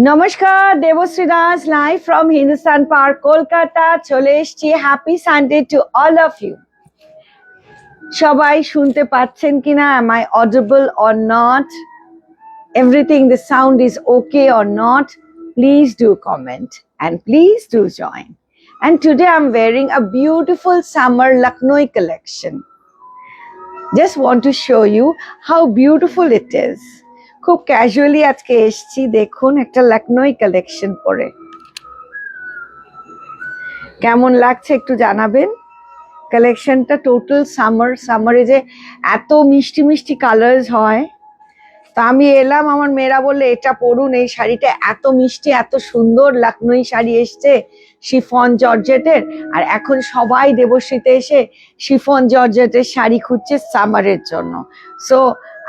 নমস্কার, Debashree Das live from Hindustan Park Kolkata চলে এসেছি। Happy Sunday to all of you. সবাই শুনতে পাচ্ছেন কিনা? am I audible or not? Everything, the sound is okay or not? Please do comment and please do join. And today I'm wearing a beautiful summer Lucknow collection. Just want to show you how beautiful it is. খুব casually আজকে এসেছি, দেখুন একটা Lucknow collection পরে কেমন লাগছে একটু জানাবেন। কালেকশনটা টোটাল সামারে যে এত মিষ্টি মিষ্টি কালার্স হয়, তা আমি এলাম, আমার মেয়েরা বললে এটা পরুন, এই শাড়িটা এত মিষ্টি এত সুন্দর লখনৌ শাড়ি এসছে শিফন জর্জেটের। আর এখন সবাই দেবশ্রীতে এসে শিফন জর্জেটের শাড়ি খুঁজছে সামারের জন্য। সো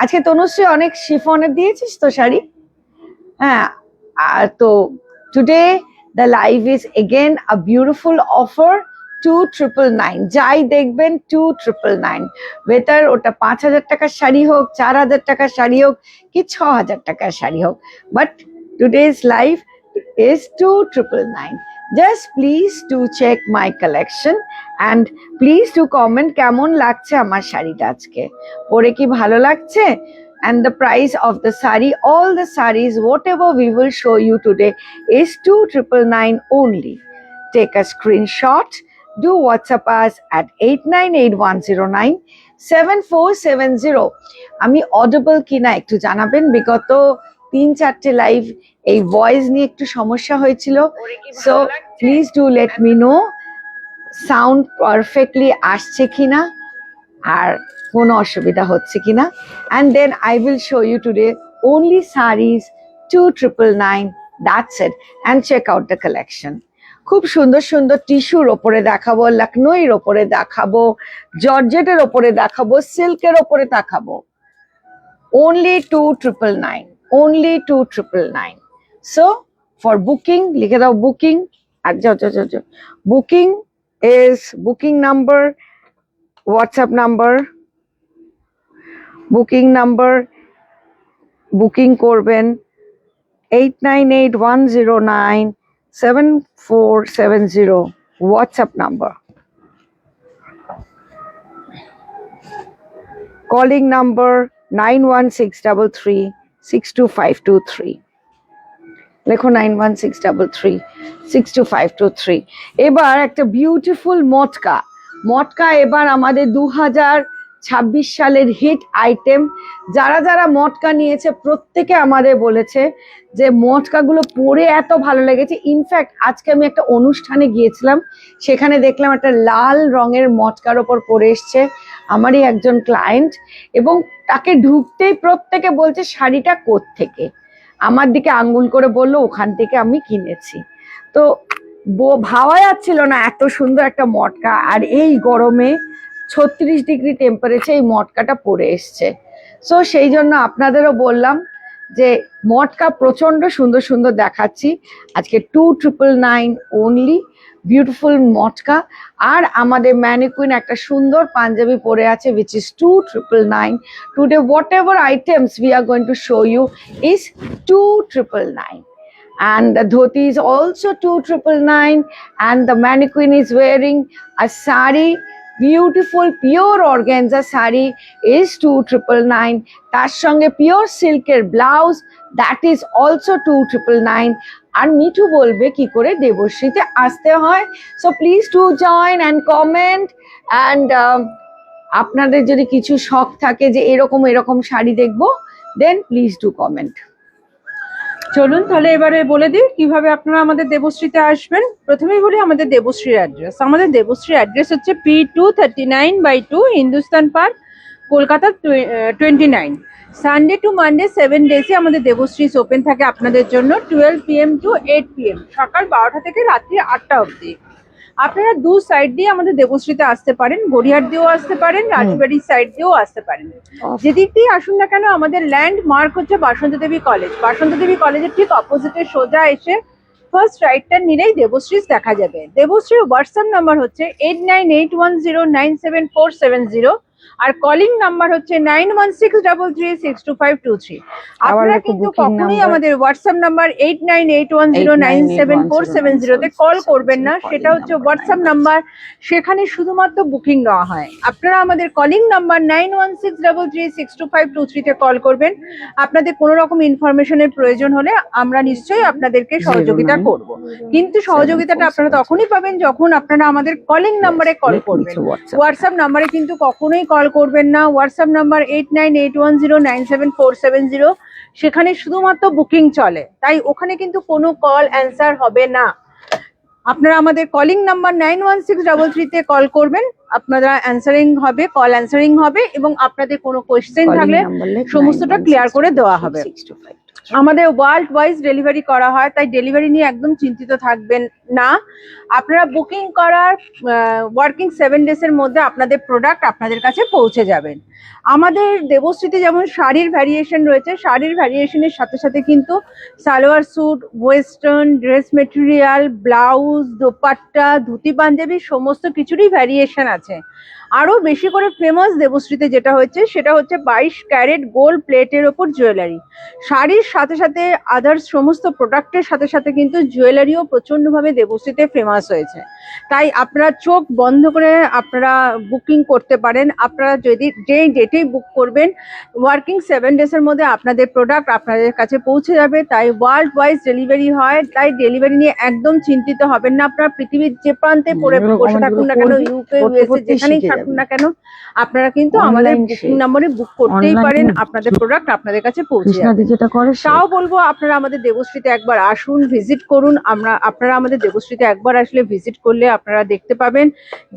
আজকে তনুশ্রী অনেক শিফনের দিয়েছিস তো শাড়ি। হ্যাঁ, আর তো today the live is again a beautiful offer 2999। যাই দেখবেন 2999, বেটার ওটা 5000 টাকার শাড়ি হোক, 4000 টাকার শাড়ি হোক কি 6000 টাকার শাড়ি হোক, but today's live is 2999. Just please do check my collection and please do comment কেমন লাগছে আমার শাড়িটা আজকে পরে, কি ভালো লাগছে? And the price of the sari, all the saris whatever we will show you today is 2999 only. Take a screenshot, do WhatsApp us at 8981097470. আমি অডিবল কিনা একটু জানাবেন। বিগত 3-4টে লাইভ এই ভয়েস নিয়ে একটু সমস্যা হয়েছিল, so please do let me know sound perfectly আসছে কিনা আর কোনো অসুবিধা হচ্ছে কিনা। And then I will show you today only sarees 2999. That's it. And check out the collection. খুব সুন্দর সুন্দর টিস্যুর ওপরে দেখাবো, লখনৌর ওপরে দেখাবো, জর্জেটের ওপরে দেখাবো, সিল্কের ওপরে দেখাবো। Only 2999. Only 2999. So for booking, লিখে দাও বুকিং। আর যাও, booking is booking number, WhatsApp number, booking number, booking করবেন 8981097470, WhatsApp number. Calling number 9163362523. লেখো 9163362523। এবার একটা বিউটিফুল মটকা এবার আমাদের 2026 সালের হিট আইটেম। যারা যারা মটকা নিয়েছে প্রত্যেকে আমাদের বলেছে যে মটকাগুলো পরে এত ভালো লেগেছে। ইনফ্যাক্ট আজকে আমি একটা অনুষ্ঠানে গিয়েছিলাম, সেখানে দেখলাম একটা লাল রঙের মটকার ওপর পরে এসছে আমারই একজন ক্লায়েন্ট, এবং তাকে ঢুকতেই প্রত্যেকে বলছে শাড়িটা কোত্থেকে। আমার দিকে আঙ্গুল করে বললো ওখান থেকে আমি কিনেছি। তো ভাবা যাচ্ছিল না এত সুন্দর একটা মটকা, আর এই গরমে 36 ডিগ্রি টেম্পারেচার এই মটকাটা পরে এসছে। সো সেই জন্য আপনাদেরও বললাম যে মটকা প্রচন্ড সুন্দর সুন্দর দেখাচ্ছি আজকে। 2999 অনলি, বিউটিফুল মটকা। আর আমাদের ম্যানিকুইন একটা সুন্দর পাঞ্জাবি পরে আছে which is 2999. Today whatever items we are going to show you is 2999. And the dhoti is also 2999, and the mannequin is wearing a sari, beautiful pure organza sari is 2999. তার সঙ্গে pure সিল্কের blouse, that is also 2999. আর মিঠু বলবে কি করে দেবশ্রীতে আসতে হয়। So please to join and comment. And আপনাদের যদি কিছু শখ থাকে যে এরকম শাড়ি দেখবো, দেন প্লিজ ডু কমেন্ট। চলুন তাহলে এবারে বলে দিই কিভাবে আপনারা আমাদের দেবশ্রীতে আসবেন। প্রথমেই বলি আমাদের দেবশ্রীর অ্যাড্রেস। আমাদের দেবশ্রীর অ্যাড্রেস হচ্ছে P239/2 Hindustan Park, Kolkata 29। Sunday to Monday 7 ডেজে আমাদের দেবশ্রী ওপেন থাকে আপনাদের জন্য 12 PM to 8 PM, সকাল 12টা থেকে রাত্রি 8টা অবধি। আপনারা দু সাইড দিয়ে আমাদের দেবশ্রীতে আসতে পারেন, গড়িয়াহাট দিয়েও আসতে পারেন, রাজবাড়ির সাইড দিয়েও আসতে পারেন। যেদিক দিয়ে আসুন না কেন আমাদের ল্যান্ড মার্ক হচ্ছে বাসন্ত দেবী কলেজ। বাসন্ত দেবী কলেজের ঠিক অপোজিটে সোজা এসে ফার্স্ট রাইটটা নিলেই দেবশ্রী দেখা যাবে। দেবশ্রীর হোয়াটসঅ্যাপ নাম্বার হচ্ছে 8981097470, আর কলিং নাম্বার হচ্ছে 9163362523। আবার আপনারা দেখো কিন্তু booking কখনোই number। আমাদের হোয়াটসঅ্যাপ নাম্বার 8981097470 তে কল করবেন না, সেটা হচ্ছে হোয়াটসঅ্যাপ নাম্বার, সেখানে শুধুমাত্র বুকিং নেওয়া হয়। আপনারা আমাদের কলিং নাম্বার 9163362523 তে কল করবেন। আপনাদের কোনো রকম ইনফরমেশনের প্রয়োজন হলে আমরা নিশ্চয়ই আপনাদেরকে সহযোগিতা করব, কিন্তু সহযোগিতাটা আপনারা তখনই পাবেন যখন আপনারা আমাদের কলিং নাম্বারে কল করবেন। হোয়াটসঅ্যাপ নাম্বারে কিন্তু কখনোই কল করবেন না। হোয়াটসঅ্যাপ নাম্বার 8981097470, সেখানে শুধুমাত্র বুকিং চলে, তাই ওখানে কিন্তু কোনো কল অ্যান্সার হবে না। আপনারা আমাদের কলিং নাম্বার 916333 তে কল করবেন, আপনারা অ্যান্সারিং হবে, কল অ্যান্সারিং হবে এবং আপনাদের কোনো কোয়েশ্চেন থাকলে সমস্তটা ক্লিয়ার করে দেওয়া হবে। আমাদের ওয়ার্ল্ড ওয়াইজ ডেলিভারি করা হয়, তাই ডেলিভারি নিয়ে একদম চিন্তিত থাকবেন না। আপনারা বুকিং করার ওয়ার্কিং 7 ডেজের মধ্যে আপনাদের প্রোডাক্ট আপনাদের কাছে পৌঁছে যাবেন। আমাদের দেবশ্রীতে যেমন শাড়ির ভ্যারিয়েশন রয়েছে, শাড়ির ভ্যারিয়েশনের সাথে সাথে কিন্তু salwar suit, western dress material, blouse, dupatta, dhoti punjabi সমস্ত কিছুরই ভ্যারিয়েশন আছে। আরো বেশি করে ফেমাস দেবশ্রীতে যেটা হচ্ছে সেটা হচ্ছে 22 ক্যারেট গোল্ড প্লেটের ওপর জুয়েলারি। শাড়ির সাথে সাথে আদার্স সমস্ত প্রোডাক্টের সাথে সাথে কিন্তু জুয়েলারিও প্রচন্ডভাবে দেবশ্রীতে ফেমাস হয়েছে। তাই আপনারা চোখ বন্ধ করে আপনারা বুকিং করতে পারেন। আপনারা যদি যেই ডেটেই বুক করবেন, ওয়ার্কিং 7 ডেজের মধ্যে আপনাদের প্রোডাক্ট আপনাদের কাছে পৌঁছে যাবে। তাই ওয়ার্ল্ড ওয়াইজ ডেলিভারি হয়, তাই ডেলিভারি নিয়ে একদম চিন্তিত হবেন না। আপনারা পৃথিবীর যে প্রান্তে বসে থাকুন না কেন, ইউকে, ইউএসএ, যেখানেই থাকুন না কেন, আপনারা কিন্তু আমাদের বুকিং নম্বরে বুক করতেই পারেন, আপনাদের প্রোডাক্ট আপনাদের কাছে পৌঁছে যাবে। তাও বলবো আপনারা আমাদের দেবশ্রীতে একবার আসুন, ভিজিট করুন। আপনারা আমাদের দেবশ্রীতে একবার আসলে ভিজিট করলে আপনারা দেখতে পাবেন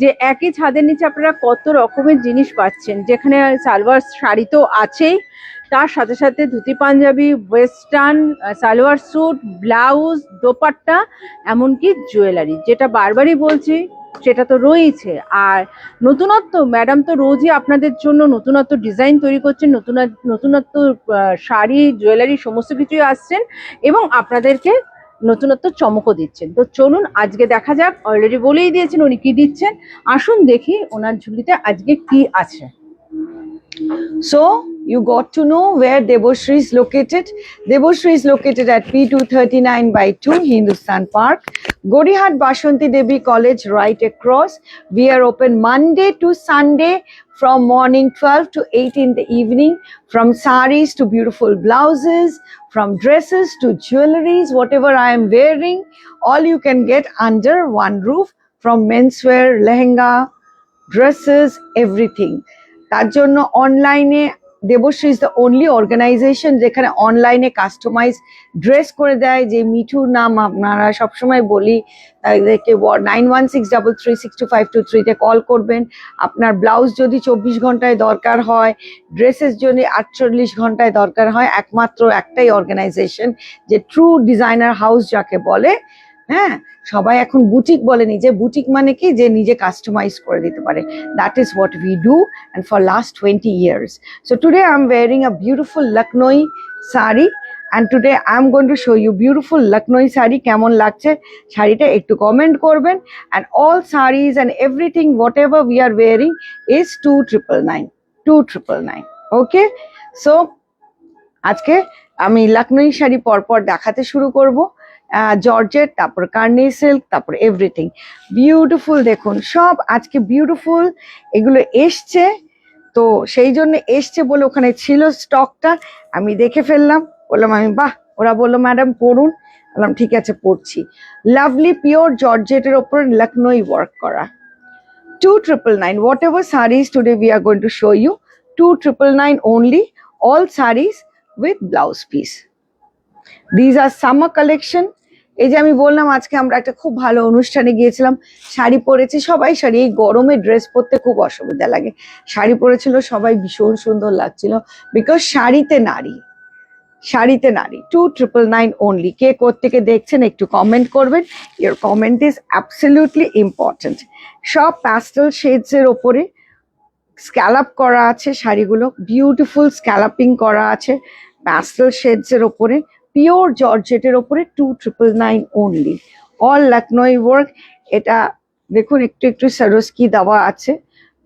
যে একই ছাদের নিচে আপনারা কত রকমের জিনিস পাচ্ছেন, যেখানে সালোয়ার শাড়ি তো আছেই, তার সাথে সাথে dhoti punjabi, western, salwar suit, blouse, dupatta, এমনকি জুয়েলারি, যেটা বারবারই বলছি সেটা তো রয়েছে। আর নতুনত্ব, ম্যাডাম তো রোজই আপনাদের জন্য নতুনত্ব ডিজাইন তৈরি করছেন, নতুনত্ব শাড়ি, জুয়েলারি সমস্ত কিছুই আসছেন এবং আপনাদেরকে নতুনত্ব চমকও দিচ্ছেন। তো চলুন আজকে দেখা যাক, অলরেডি বলেই দিয়েছেন উনি কি দিচ্ছেন, আসুন দেখি ওনার ঝুলিতে আজকে কি আছে। So you got to know where Deboshri is located. Deboshri is located at P239/2 Hindustan Park, Gorihat Bashanti Devi College, right across. We are open Monday to Sunday from morning 12 to 8 in the evening, from saris to beautiful blouses, from dresses to jewelries, whatever I am wearing, all you can get under one roof, from menswear, lehenga, dresses, everything. তার জন্য অনলাইনে Debashree is the only organisation যেখানে অনলাইনে customise dress করে দেয়। যে মিঠুর নাম আপনারা সবসময় বলি, তাদেরকে 9163362523 তে কল করবেন। আপনার ব্লাউজ যদি 24 ঘন্টায় দরকার হয়, ড্রেসের জন্য 48 ঘন্টায় দরকার হয়, একমাত্র একটাই অর্গানাইজেশন যে ট্রু ডিজাইনার হাউস যাকে বলে। হ্যাঁ, সবাই এখন বুটিক বলে, নিজে বুটিক মানে কি, যে নিজে কাস্টমাইজ করে দিতে পারে। That is what we do and for last 20 years. So today I'm wearing a beautiful Lucknowi sari and today I'm going to show you beautiful Lucknowi sari. কেমন লাগছে শাড়িটা একটু কমেন্ট করবেন। And all saris and everything whatever we are wearing is 2999. Okay, so আজকে আমি লখনৌ শাড়ি পরপর দেখাতে শুরু করব। জর্জেট, তারপর কার্নি সিল্ক, তারপর এভরিথিং বিউটিফুল। দেখুন সব আজকে বিউটিফুল এগুলো এসছে, তো সেই জন্য এসছে বলে ওখানে ছিল স্টকটা, আমি দেখে ফেললাম, বললাম আমি বাহ, ওরা বললো ম্যাডাম পড়ুন, বললাম ঠিক আছে পড়ছি। লাভলি পিওর জর্জেটের ওপর লখনৌ ওয়ার্ক করা, 2999. Whatever sarees today we are going to show you, 2999 only, all sarees with blouse piece. These are summer collection. এই যে আমি বললাম আজকে আমরা একটা খুব ভালো অনুষ্ঠানে গিয়েছিলাম, শাড়ি পরেছি, সবাই শাড়ি, এই গরমে ড্রেস পরতে খুব অসুবিধা লাগে, শাড়ি পরেছিল সবাই, ভীষণ সুন্দর লাগছিল, বিকজ শাড়িতে নারী, শাড়িতে নারী। 2999 only. কে কোত্থেকে দেখছেন একটু কমেন্ট করবেন, your comment is absolutely important. সব প্যাস্টেল শেডস এর ওপরে স্ক্যালাপ করা আছে শাড়িগুলো, বিউটিফুল স্ক্যালাপিং করা আছে প্যাস্টেল শেডস এর ওপরে, পিওর জর্জেটের ওপরে, 2999 only, অল লখনৌ ওয়ার্ক। এটা দেখুন একটু একটু সরস্কি দেওয়া আছে,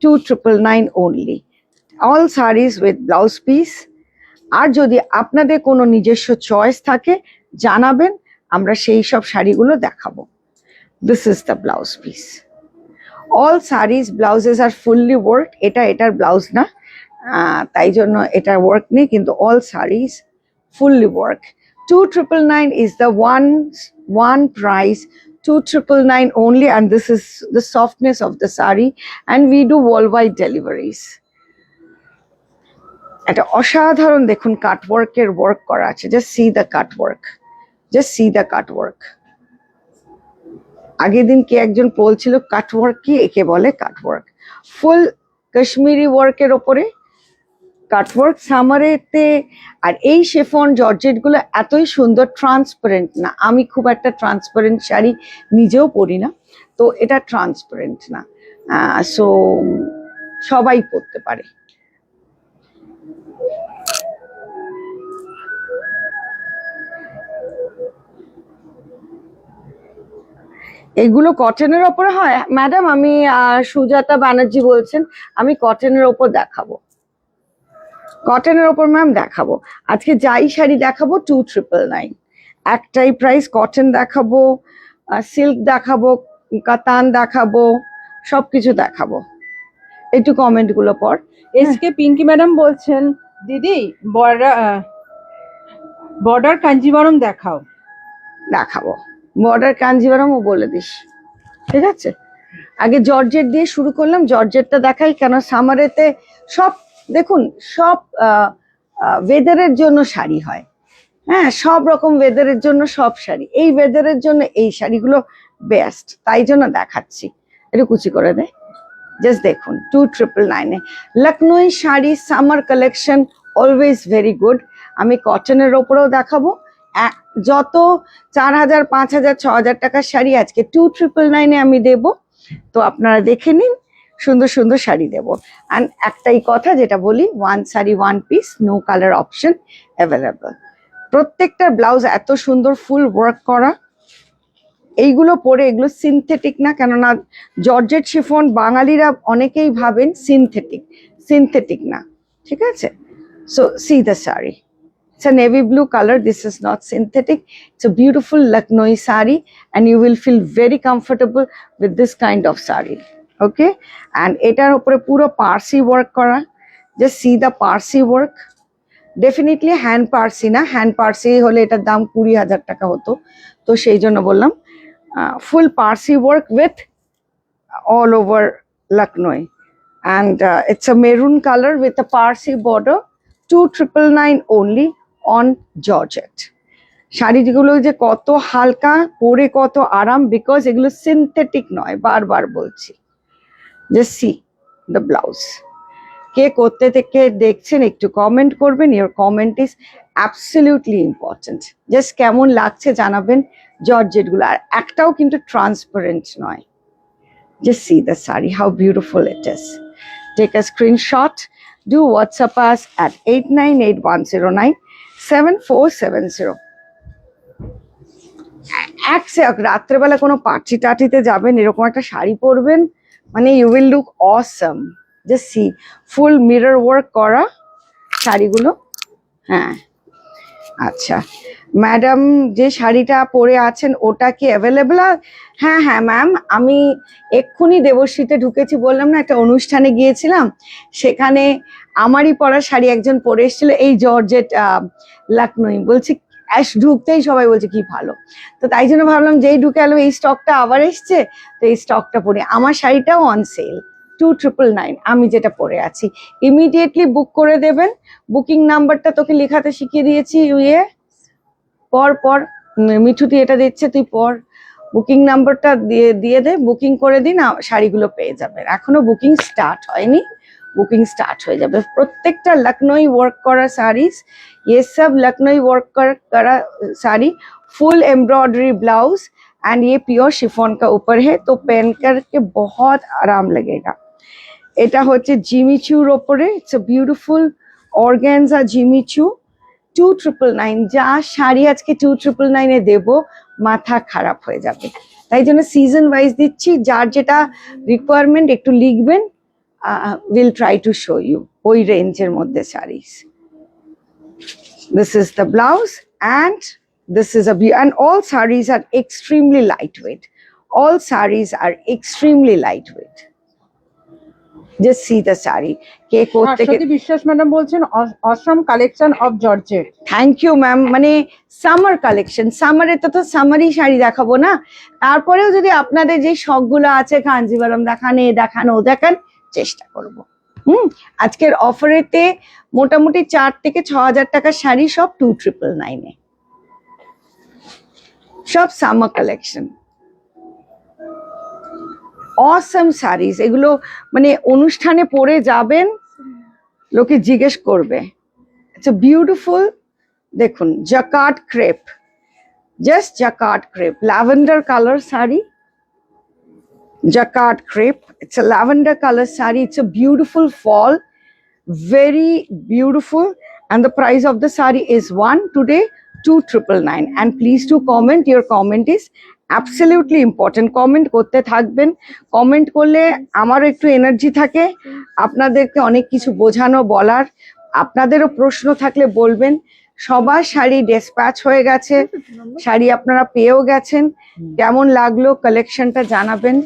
2999 only. All saris with blouse piece. আর যদি আপনাদের কোনো নিজস্ব চয়েস থাকে জানাবেন, আমরা সেই সব শাড়িগুলো দেখাবো। This is the blouse piece. All sarees blouses are fully work. এটার ব্লাউজ না, তাই জন্য এটার ওয়ার্ক নেই, কিন্তু all sarees fully work. 2999 is the one price, 2999 only, and this is the softness of the sari, and we do worldwide deliveries. এটা অসাধারণ, দেখুন কাটওয়ার্কের ওয়ার্ক করা আছে। Just see the cutwork, just see the cutwork. আগের দিন কে একজন বলছিল কাটওয়ার্ক কি, একে বলে কাটওয়ার্ক। ফুল কাশ্মীরি ওয়ার্কের ওপরে কাটওয়ার্ক সামারেতে। আর এই শেফন জর্জেট গুলো এতই সুন্দর, ট্রান্সপারেন্ট না। আমি খুব একটা ট্রান্সপারেন্ট শাড়ি নিজেও পরি না, তো এটা ট্রান্সপারেন্ট না, সো সবাই পরতে পারে। এগুলো কটনের ওপরে হয় ম্যাডাম? আমি সুজাতা ব্যানার্জি বলছেন, আমি কটনের ওপর দেখাবো, কটনের ওপর ম্যাম দেখাবো। আজকে যাই শাড়ি দেখাবো 2999, একটাই প্রাইস। কটন দেখাবো, সিল্ক দেখাবো, কাতান দেখাবো, সবকিছু দেখাবো। একটু কমেন্ট গুলো পর। এসকে পিঙ্কি ম্যাডাম বলছেন দিদি বর্ডার কাঞ্জিবরম দেখাও। দেখাবো বর্ডার কাঞ্জিভারমও বলে দিস, ঠিক আছে? আগে জর্জেট দিয়ে শুরু করলাম, জর্জেটটা দেখাই, কেন সামারেতে সব দেখুন, সব ওয়েদারের জন্য শাড়ি হয়। হ্যাঁ, সব রকম ওয়েদারের জন্য সব শাড়ি, এই ওয়েদারের জন্য এই শাড়িগুলো বেস্ট, তাই জন্য দেখাচ্ছি। একটু কুচি করে দে, জাস্ট দেখুন 2999-এ Lucknow sari summer collection, always very good. আমি কটনের ওপরেও দেখাবো। যত 4000, 5000, 6000 টাকার শাড়ি আজকে 2999-এ আমি দেব, তো আপনারা দেখে নিন। সুন্দর সুন্দর শাড়ি দেবো। অ্যান্ড একটাই কথা যেটা বলি, one sari one piece, no colour option available. প্রত্যেকটা ব্লাউজ এত সুন্দর ফুল ওয়ার্ক করা। এইগুলো পরে, এগুলো সিনথেটিক না, কেননা জর্জেট শিফন বাঙালিরা অনেকেই ভাবেন সিনথেটিক, সিনথেটিক না, ঠিক আছে? So C the sari, it's a navy blue color. This is not synthetic. It's a beautiful Lucknow sari, and you will feel very comfortable with this kind of sari. Okay, and etar opore puro Parsi work kora. Just see the Parsi work. Definitely hand Parsi na, hand Parsi hole etar dam 20,000 টাকা হতো, তো সেই জন্য বললাম full Parsi work with all over Lucknow, and it's a maroon color with a Parsi border. 2999 only on Georgette. শাড়িগুলো যে কত হালকা, পরে কত আরাম, বিকজ এগুলো সিনথেটিক নয়, বারবার বলছি। Just see the blouse. কে করতে থেকে দেখছেন একটু কমেন্ট করবেন, your comment is absolutely important. Just কেমন লাগছে জানাবেন জর্জেট গুলো, আর একটাও কিন্তু ট্রান্সপারেন্ট নয়। Just see the sari, how beautiful it is. Take a screenshot, do WhatsApp us at 8981097470. রাত্রেবেলা কোনো পার্টি টাটিতে যাবেন, এরকম একটা শাড়ি পরবেন, মানে you will look awesome. Just see, full mirror work করা শাড়িগুলো। হ্যাঁ, আচ্ছা ম্যাডাম, যে শাড়িটা পরে আছেন ওটা কি অ্যাভেলেবল? হ্যাঁ হ্যাঁ ম্যাম, আমি এক্ষুনি দেবশ্রীতে ঢুকেছি, বললাম না একটা অনুষ্ঠানে গিয়েছিলাম, সেখানে আমারই পরা শাড়ি একজন পরে এসেছিল, এই জর্জেট লখনৌ। বলছি ঢুকতেই সবাই বলছে কি ভালো, তো তাই জন্য ভাবলাম যেই ঢুকে এলো এই স্টকটা আবার এসছে, তো এই স্টকটা পরে। আমার শাড়িটাও অন সেল 2999, আমি যেটা পরে আছি। ইমিডিয়েটলি বুক করে দেবেন। বুকিং নাম্বারটা তোকে লেখাতে শিখিয়ে দিয়েছি, ইয়ে পর মিঠুতি এটা দিচ্ছে, তুই পর। বুকিং নাম্বারটা দিয়ে দে, বুকিং করে দিন, শাড়িগুলো পেয়ে যাবেন। এখনো বুকিং স্টার্ট হয়নি, বুকিং স্টার্ট হয়ে যাবে। প্রত্যেকটা লখনৌ ওয়ার্ক করা শাড়িজ, ये सब लखनऊ वर्क करा sari, full embroidery blouse, and ये प्योर शिफॉन का ऊपर है, तो पहन करके बहुत आराम लगेगा। এটা হচ্ছে জিমিচুর ওপরে, it's a beautiful organza Jimmy Choo. 2999, যা শাড়ি আজকে 2999-এ দেব, মাথা খারাপ হয়ে যাবে। তাই জন্য সিজন ওয়াইজ দিচ্ছি, যার যেটা রিকোয়ারমেন্ট একটু লিখবেন, will try to show you. ওই রেঞ্জের মধ্যে sarees. This is the blouse and this is and all sarees are extremely lightweight. All sarees are extremely lightweight. Just see the saree. Shashwati Biswas madam বলছেন awesome collection of georgette. Thank you ma'am. মানে summer collection, সামারে তো summery sari দেখাবো না, তারপরেও যদি আপনাদের যে শখগুলো আছে কাঞ্জিভারম দেখান, এ দেখান, ও দেখান, চেষ্টা করব। আজকের অফারেতে মোটামুটি 4 থেকে 6,000 টাকার শাড়ি, সব 2,999 সব সামার কালেকশন। অসম শাড়িজ, এগুলো মানে অনুষ্ঠানে পরে যাবেন, লোকে জিজ্ঞেস করবে। ইটস আ বিউটিফুল, দেখুন jacquard crepe, just jacquard crepe, lavender colour sari, jacquard crepe. It's a lavender color saree. It's a beautiful fall, very beautiful, and the price of the saree is 1 today 2,999. And please do comment. Your comment is absolutely important. Comment করতে থাকবেন, comment করলে আমারও একটু energy থাকে আপনাদেরকে অনেক কিছু বোঝানো বলার। আপনাদেরও প্রশ্ন থাকলে বলবেন। সবার শাড়ি ডিসপ্যাচ হয়ে গেছে, শাড়ি আপনারা পেয়েও গেছেন। কেমন লাগলো কালেকশনটা জানাবেন।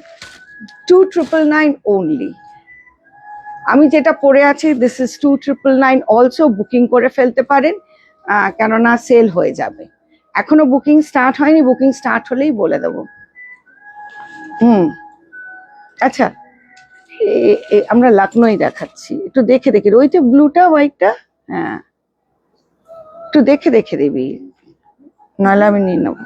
2,999 only। আমি যেটা পরে আছি, দিস ইজ 2,999 অলসো। বুকিং করে ফেলতে পারেন, কেননা সেল হয়ে যাবে। এখনো বুকিং স্টার্ট হয়নি, বুকিং স্টার্ট হলেই বলে দেবো। আচ্ছা, আমরা লখনৌ দেখাচ্ছি, একটু দেখে দেখে। ওই যে ব্লুটা হোয়াইটটা, হ্যাঁ একটু দেখে দেখে দিবি, নাহলে আমি নিয়ে নেবো।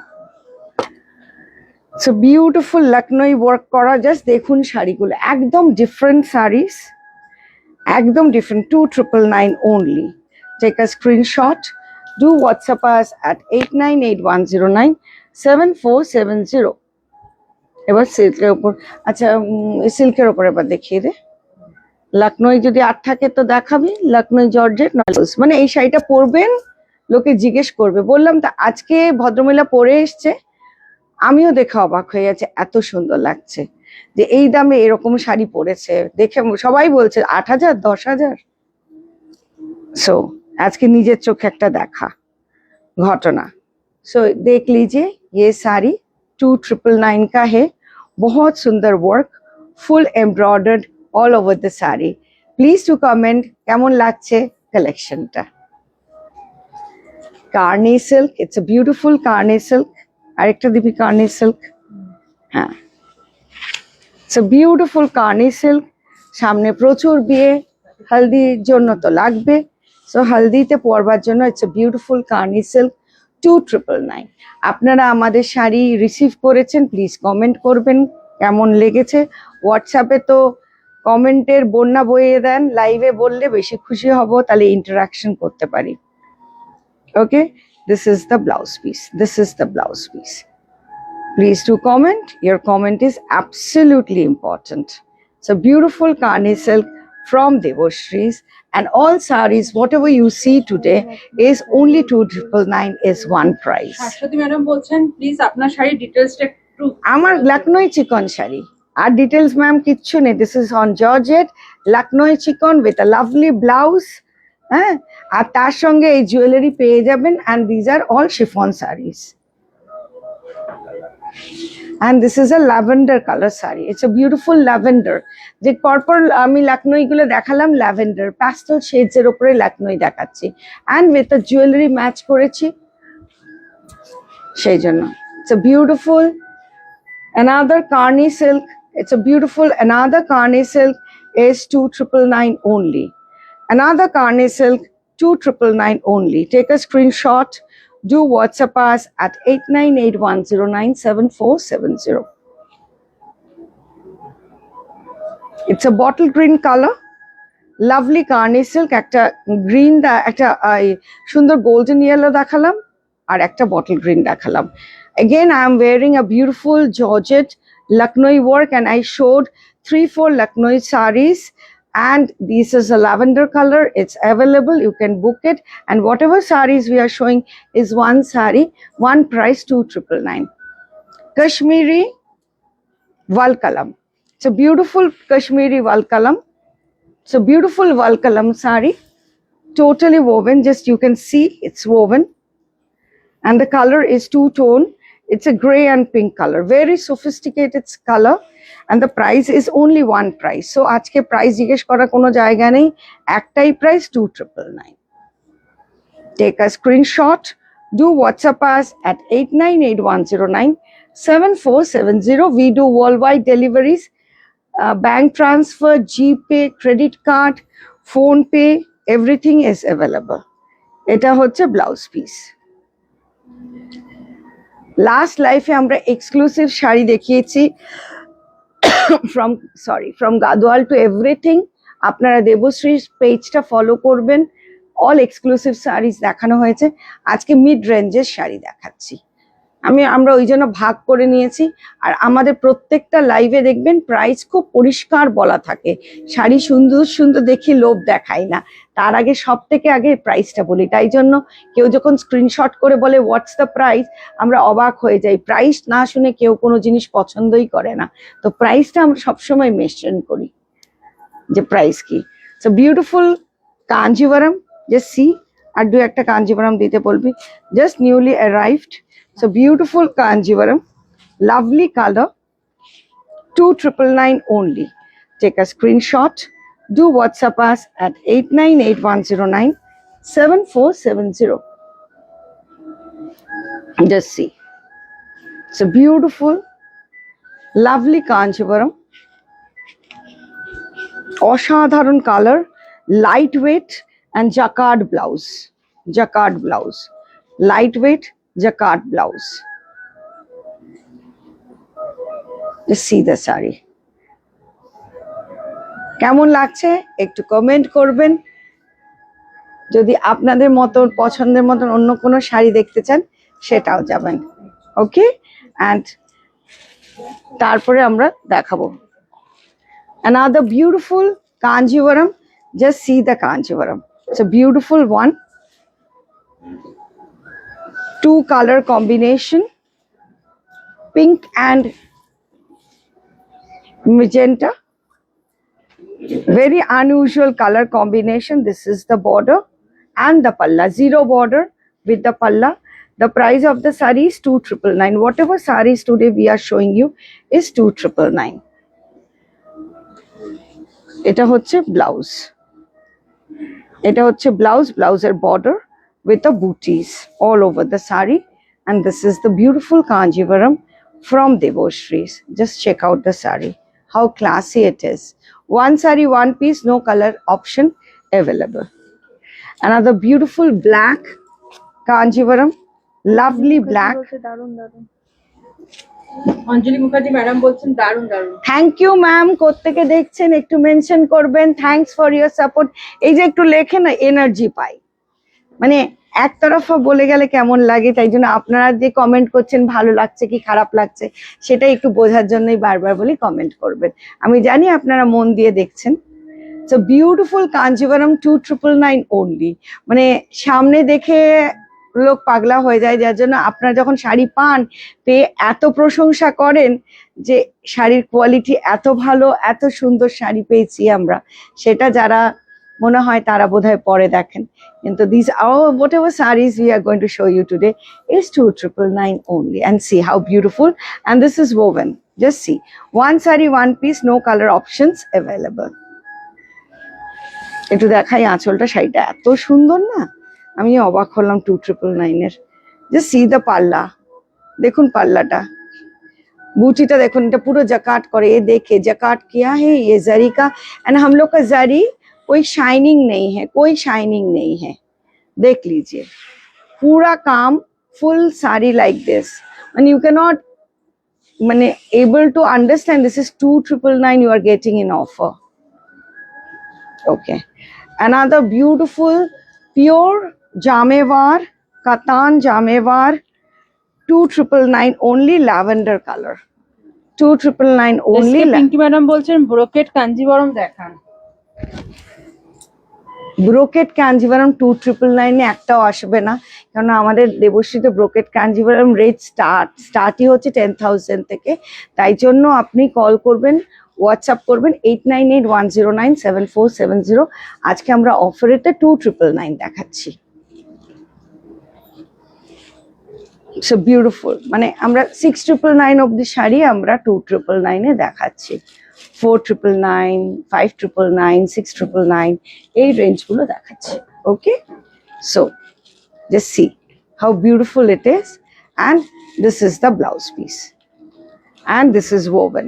সো বিউটিফুল লখনৌ ওয়ার্ক করা, জাস্ট দেখুন শাড়িগুলো, একদম ডিফারেন্ট শাড়িস, একদম different. 2,999 only. Take a screenshot. Do WhatsApp us at 8981097470. এবার সিল্কের উপর, আচ্ছা সিল্কের উপর এবার দেখিয়ে দে। লখনৌ যদি 8 থাকে তো দেখাবি, লখনৌ জর্জেট। মানে এই শাড়িটা পরবেন, লোকে জিজ্ঞেস করবে। বললাম তো আজকে ভদ্রমহিলা পরে এসছে, আমিও দেখে অবাক হয়ে যাচ্ছে, এত সুন্দর লাগছে যে এই দামে এরকম শাড়ি পরেছে। দেখে সবাই বলছে 8,000 10,000। সো আজকে নিজের চোখে একটা দেখা ঘটনা। सो देख लीजिए, ये साड़ी 2,999 का है। बहुत सुंदर work, full embroidered all over the sari. Please to comment কেমন লাগছে কালেকশনটা। Karni silk, it's a beautiful Carney silk. আরেকটা দিবি কার্নি সিল্ক, হ্যাঁ it's a beautiful Carney silk. সামনে প্রচুর বিয়ে, হলদির জন্য তো লাগবে, সো হলদিতে পরবার জন্য it's a beautiful Carney silk 2,999। আপনারা আমাদের শাড়ি রিসিভ করেছেন, প্লিজ কমেন্ট করবেন কেমন লেগেছে। হোয়াটসঅ্যাপে তো কমেন্টের বন্যা বইয়ে দেন, লাইভে বললে বেশি খুশি হব, তাহলে ইন্টারাকশন করতে পারি। Okay, this is the blouse piece, this is the blouse piece. Please to comment, your comment is absolutely important. So beautiful Carney silk from Devashrees, and all sarees whatever you see today is only 2,999 is one price. Shashwati madam বলছেন please আপনার শাড়ির ডিটেইলসটা একটু। আমার লখনৌ চিকন শাড়ি, আর details ma'am কিচ্ছু নেই। This is on georgette Lucknow চিকন with a lovely blouse, হ্যাঁ, আর তার সঙ্গে এই জুয়েলারি পেয়ে যাবেন। And these are all chiffon series. And this is a lavender color saree. It's a beautiful lavender. যে পরপর আমি লখনৌ গুলো দেখালাম, ল্যাভেন্ডার প্যাস্টেল শেডস এর উপরে লখনৌ দেখাচ্ছি, and with a jewelry match করেছি সেই জন্য। It's a beautiful another Carni silk. It's a beautiful another Carni silk is 2,999 only. Another Carni silk 2,999 only. Take a screenshot. Do WhatsApp us at 8981097470. It's a bottle green color, lovely Carni silk. একটা green, একটা সুন্দর golden yellow দেখালাম, আর একটা bottle green দেখালাম। Again, I am wearing a beautiful Georgette Lucknow work, and I showed 3-4 Lucknow sarees. And this is a lavender color. It's available, you can book it. And whatever sarees we are showing is one saree, one price, 2,999. Kashmiri Valkalam. It's a beautiful Kashmiri Valkalam. So beautiful Valkalam sari, totally woven. Just you can see it's woven, and the color is two-tone. It's a gray and pink color, very sophisticated color, and the price is only one price. So আজকে price জিজ্ঞেস করার কোনো জায়গা নেই, একটাই price 2999. Take a screenshot, do WhatsApp us at 8981097470. We do worldwide deliveries, bank transfer, GPay, credit card, phone pay, everything is available. এটা হচ্ছে blouse piece. Last লাইফে আমরা এক্সক্লুসিভ শাড়ি দেখিয়েছি from গাদোয়াল টু এভরিথিং। আপনারা দেবশ্রী পেজটা ফলো করবেন, অল এক্সক্লুসিভ শাড়িজ দেখানো হয়েছে। আজকে মিড রেঞ্জের শাড়ি দেখাচ্ছি আমরা ওই জন্য ভাগ করে নিয়েছি। আর আমাদের প্রত্যেকটা লাইভে দেখবেন প্রাইস খুব পরিষ্কার বলা থাকে, শাড়ি সুন্দর সুন্দর দেখি লোভ দেখাই না, তার আগে সব থেকে আগে প্রাইসটা বলি। তাই জন্য কেউ যখন স্ক্রিনশট করে বলে হোয়াটস দ্য প্রাইস, আমরা অবাক হয়ে যাই। প্রাইস না শুনে কেউ কোনো জিনিস পছন্দই করে না, তো প্রাইসটা আমরা সবসময় মেনশন করি যে প্রাইস কি। So beautiful Kanjivaram, just see. আর দু একটা কাঞ্জিভারাম দিতে বলবি, just newly arrived. So beautiful Kanjivaram, lovely color, 2999 only. Take a screenshot, do WhatsApp us at 8981097470. Just see. It's a beautiful, lovely Kanjivaram. অসাধারণ color, lightweight and jacquard blouse. Jacquard blouse, lightweight. Jacquard blouse. Just see the saree. কেমন লাগছে একটু comment করবেন। যদি আপনাদের মতো পছন্দের মতন অন্য কোনো শাড়ি দেখতে চান সেটাও যাবেন, ওকে। অ্যান্ড তারপরে আমরা দেখাবো another beautiful Kanjivaram. Just see the Kanjivaram. It's a beautiful one. Two color combination, pink and magenta, very unusual color combination. This is the border and the palla, zero border with the palla. The price of the saree is 2999. Whatever sarees today we are showing you is 2999. এটা হচ্ছে blouse, এটা হচ্ছে blouse, ব্লাউজের border with the booties all over the saree. And this is the beautiful Kanjivaram from Devashrees. Just check out the saree, how classy it is. One saree, one piece, no color option available. Another beautiful black Kanjivaram, lovely black. Anjali Mukherjee madam বলছেন দারুণ দারুণ। Thank you ma'am, কোত্থেকে দেখছেন একটু mention করবেন। Thanks for your support. এই যে একটু লেখে না, এনার্জি পাই, মানে একতরফা বলে গেলে কেমন লাগে, তাই জন্য আপনারা যে কমেন্ট করছেন ভালো লাগছে কি খারাপ লাগছে সেটা একটু বোঝার জন্যই বারবার বলি কমেন্ট করবেন। আমি জানি আপনারা মন দিয়ে দেখছেন। So beautiful Kanjivaram 2999 only. মানে সামনে দেখে লোক পাগলা হয়ে যায়, যার জন্য আপনারা যখন শাড়ি পান পেয়ে এত প্রশংসা করেন যে শাড়ির কোয়ালিটি এত ভালো, এত সুন্দর শাড়ি পেয়েছি আমরা, সেটা যারা মনে হয় তারা বোধহয় পরে দেখেন। কিন্তু these are whatever sarees we are going to show you today is 2999 only. And see how beautiful, and this is woven. Just see, one saree, one piece, no color options available. একটু দেখাই আঁচলটা, শাড়িটা এত সুন্দর না, আমি অবাক হলাম 2999 এর। জাস্ট সি দ্য পাল্লা, দেখুন পাল্লাটা, बूटीटा देखो, এটা পুরো जकाट करे। ये देखिए जकाट किया है, ये जरी का, एंड हम लोग का जरी कोई शाइनिंग नहीं है, कोई शाइनिंग नहीं है। देख लीजिए पूरा काम full sari like this, and you cannot माने able to understand this is 2999 you are getting in offer. Okay, another beautiful pure jamewar, katan jamewar, 2999 only, lavender color, 2999 only. Pinki madam বলছেন ব্রোকেট কাঞ্জিবরম দেখান। ব্রোকেট কাঞ্জিভারাম 2999 এ একটাও আসবে না, কারণ আমাদের দেবশ্রীতে ব্রোকেট কাঞ্জিভারাম রেট স্টার্টই হচ্ছে 10,000 থেকে। তাই জন্য আপনি কল করবেন হোয়াটসঅ্যাপ করবেন 8981097470। আজকে আমরা অফারেতে 2999 দেখাচ্ছি। সো বিউটিফুল, মানে আমরা 6999 অব্দি শাড়ি আমরা 2999 দেখাচ্ছি, 4999, 5999, 6999 এই রেঞ্জগুলো দেখাচ্ছি। ওকে, so just see how beautiful it is, and this is the blouse piece, and this is woven.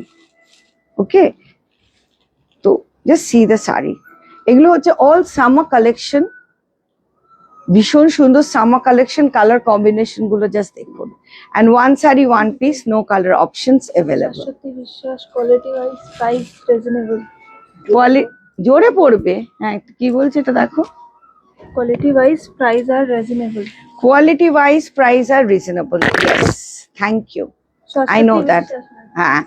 Okay, so just see the saree. এগুলো হচ্ছে all summer collection, ভীষণ সুন্দর সামার কালেকশন, কালার কম্বিনেশন গুলো জাস্ট দেখুন। and one saree one piece, no color options available. Shashwati বিশ্বাস, quality wise price reasonable. জোরে পড়বে, হ্যাঁ কি বলছে এটা দেখো, quality wise price R reasonable. quality wise price are reasonable, yes, thank you, I know that. হ্যাঁ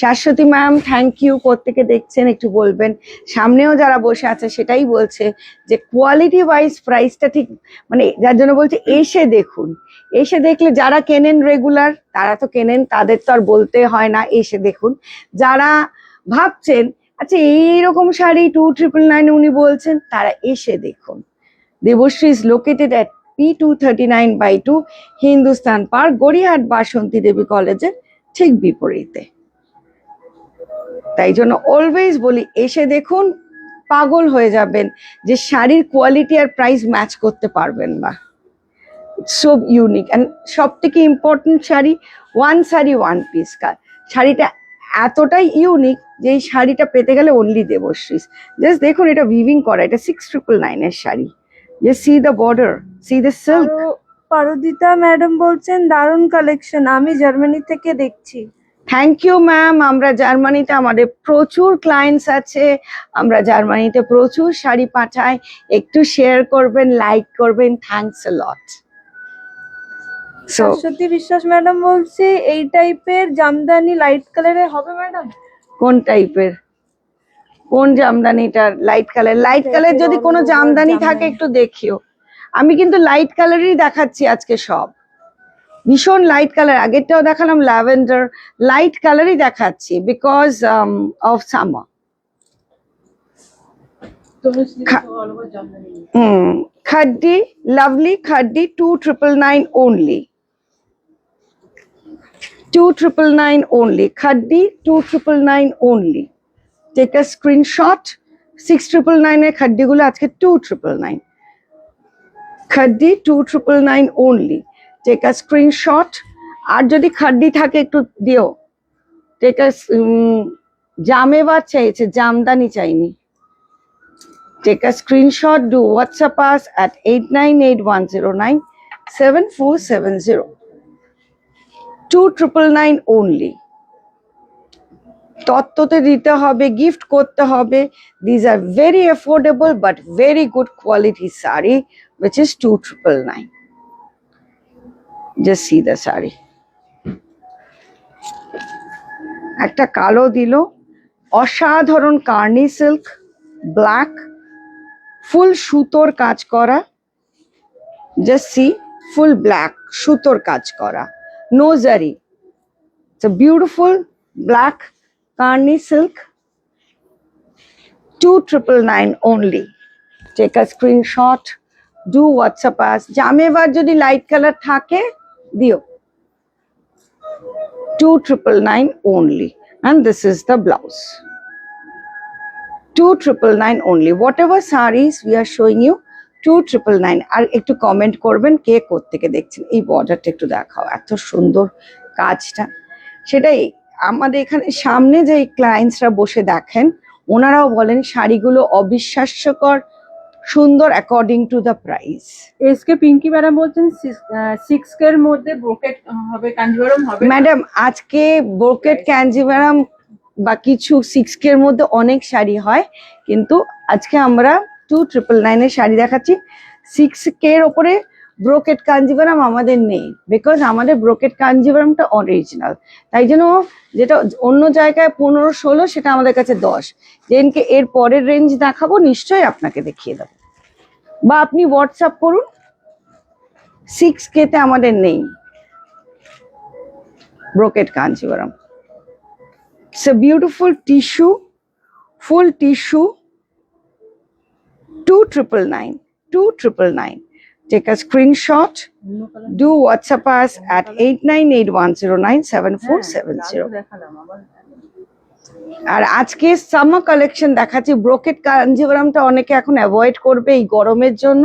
শাশ্বতী ম্যাম, থ্যাংক ইউ। কোত্থেকে দেখছেন একটু বলবেন। সামনেও যারা বসে আছে সেটাই বলছে যে কোয়ালিটি ওয়াইজ প্রাইসটা ঠিক, মানে যার জন্য বলছে এসে দেখুন। এসে দেখলে যারা কেনেন রেগুলার তারা তো কেনেন, তাদের তো আর বলতে হয় না, এসে দেখুন। যারা ভাবছেন আচ্ছা এইরকম শাড়ি 2999 উনি বলছেন, তারা এসে দেখুন। Devashree is located at P239/2 Hindustan park, Gariahat Basanti Devi কলেজের ঠিক বিপরীতে। তাই জন্য অলওয়েজ বলি এসে দেখুন, পাগল হয়ে যাবেন যে শাড়ির কোয়ালিটি আর প্রাইস ম্যাচ করতে পারবেন না। সো ইউনিক, অ্যান্ড সব থেকে important sari one sari one piece. শাড়িটা এতটাই ইউনিক যে এই শাড়িটা পেতে গেলে অনলি দেবশ্রী। জাস্ট দেখুন এটা উইভিং করা, এটা 6999 এর শাড়ি। Just see the border, see the silk. Pardita madam বলছেন দারুণ কালেকশন, আমি জার্মানি থেকে দেখছি। Thank you ma'am. আমরা জার্মানিতে, আমাদের প্রচুর ক্লায়েন্টস আছে, আমরা জার্মানিতে প্রচুর শাড়ি পাঠাই। একটু শেয়ার করবেন, লাইক করবেন, thanks a lot. So Shashwati Biswas madam বলছে এই টাইপের জামদানি লাইট কালারে হবে ম্যাডাম। কোন টাইপের, কোন জামদানিটার লাইট কালার? লাইট কালার যদি কোনো জামদানি থাকে একটু দেখিও। আমি কিন্তু লাইট কালারই দেখাচ্ছি আজকে সব, ভীষণ লাইট কালার। আগেরটাও দেখালাম ল্যাভেন্ডার, লাইট কালারই দেখাচ্ছি because of summer. খাড্ডি, lovely খাড্ডি 2999 only, 2999 only, খাড্ডি 2999 only. Take a screenshot, 6999 এর খাড্ডিগুলো আজকে 2999, খাড্ডি 2999 only. Take a screenshot, আর যদি খাড্ডি থাকে একটু দিও। Take a জামেবার চাইছে, জামদানি চাইনি। Take a screenshot, do WhatsApp us at 8981097470. 2999 only. তত্ত্বতে দিতে হবে, গিফট করতে হবে। These are very affordable but very good quality saree, which is 2999. Just see the saree. একটা কালো দিল, অসাধারণ কার্নি সিল্ক, ব্ল্যাক, ফুল সুতোর কাজ করা। জাস্ট সি, ফুল ব্ল্যাক সুতোর কাজ করা, নো জারি। It's a beautiful black Carney silk, 2999 only. Take a screenshot, do WhatsApp us. জামেবার যদি লাইট কালার থাকে দিও। 2999 only, and this is the blouse. 2999 only. Whatever sarees we are showing you, 2999. আর একটু comment করবেন কে কোত্থেকে দেখছেন। এই বর্ডারটা একটু দেখাও, এত সুন্দর কাজটা। সেটাই আমাদের এখানে সামনে যে ক্লায়েন্টসরা বসে দেখেন, ওনারাও বলেন শাড়িগুলো অবিশ্বাস্যকর সুন্দর according to the price. S K Pinki madam বলছেন 6K এর মধ্যে ব্রোকেট হবে, কাঞ্জিভারম হবে। ম্যাডাম আজকে ব্রোকেট ক্যাঞ্জিভারাম বা কিছু 6K এর মধ্যে অনেক শাড়ি হয়, কিন্তু আজকে আমরা 2999 এর শাড়ি দেখাচ্ছি। 6K এর ওপরে ব্রোকেট কাঞ্জিভারাম আমাদের নেই, বিকজ আমাদের ব্রোকেট কাঞ্জিভারামটা অরিজিনাল। তাই জন্য যেটা অন্য জায়গায় 15-16, সেটা আমাদের কাছে 10। যেদিনকে এর পরের রেঞ্জ দেখাবো নিশ্চয়ই আপনাকে দেখিয়ে দেবো, বা আপনি হোয়াটসঅ্যাপ করুন। 6K তে আমাদের নেই brocade Kanjivaram. It's a beautiful tissue, full tissue, 2999, 2999. Take a screenshot, do WhatsApp us at 8981097470. আর আজকে সামার কালেকশন দেখাচ্ছি। ব্রোকেট কাঞ্জিভারামটা অনেকে এখন অ্যাভয়েড করবে এই গরমের জন্য,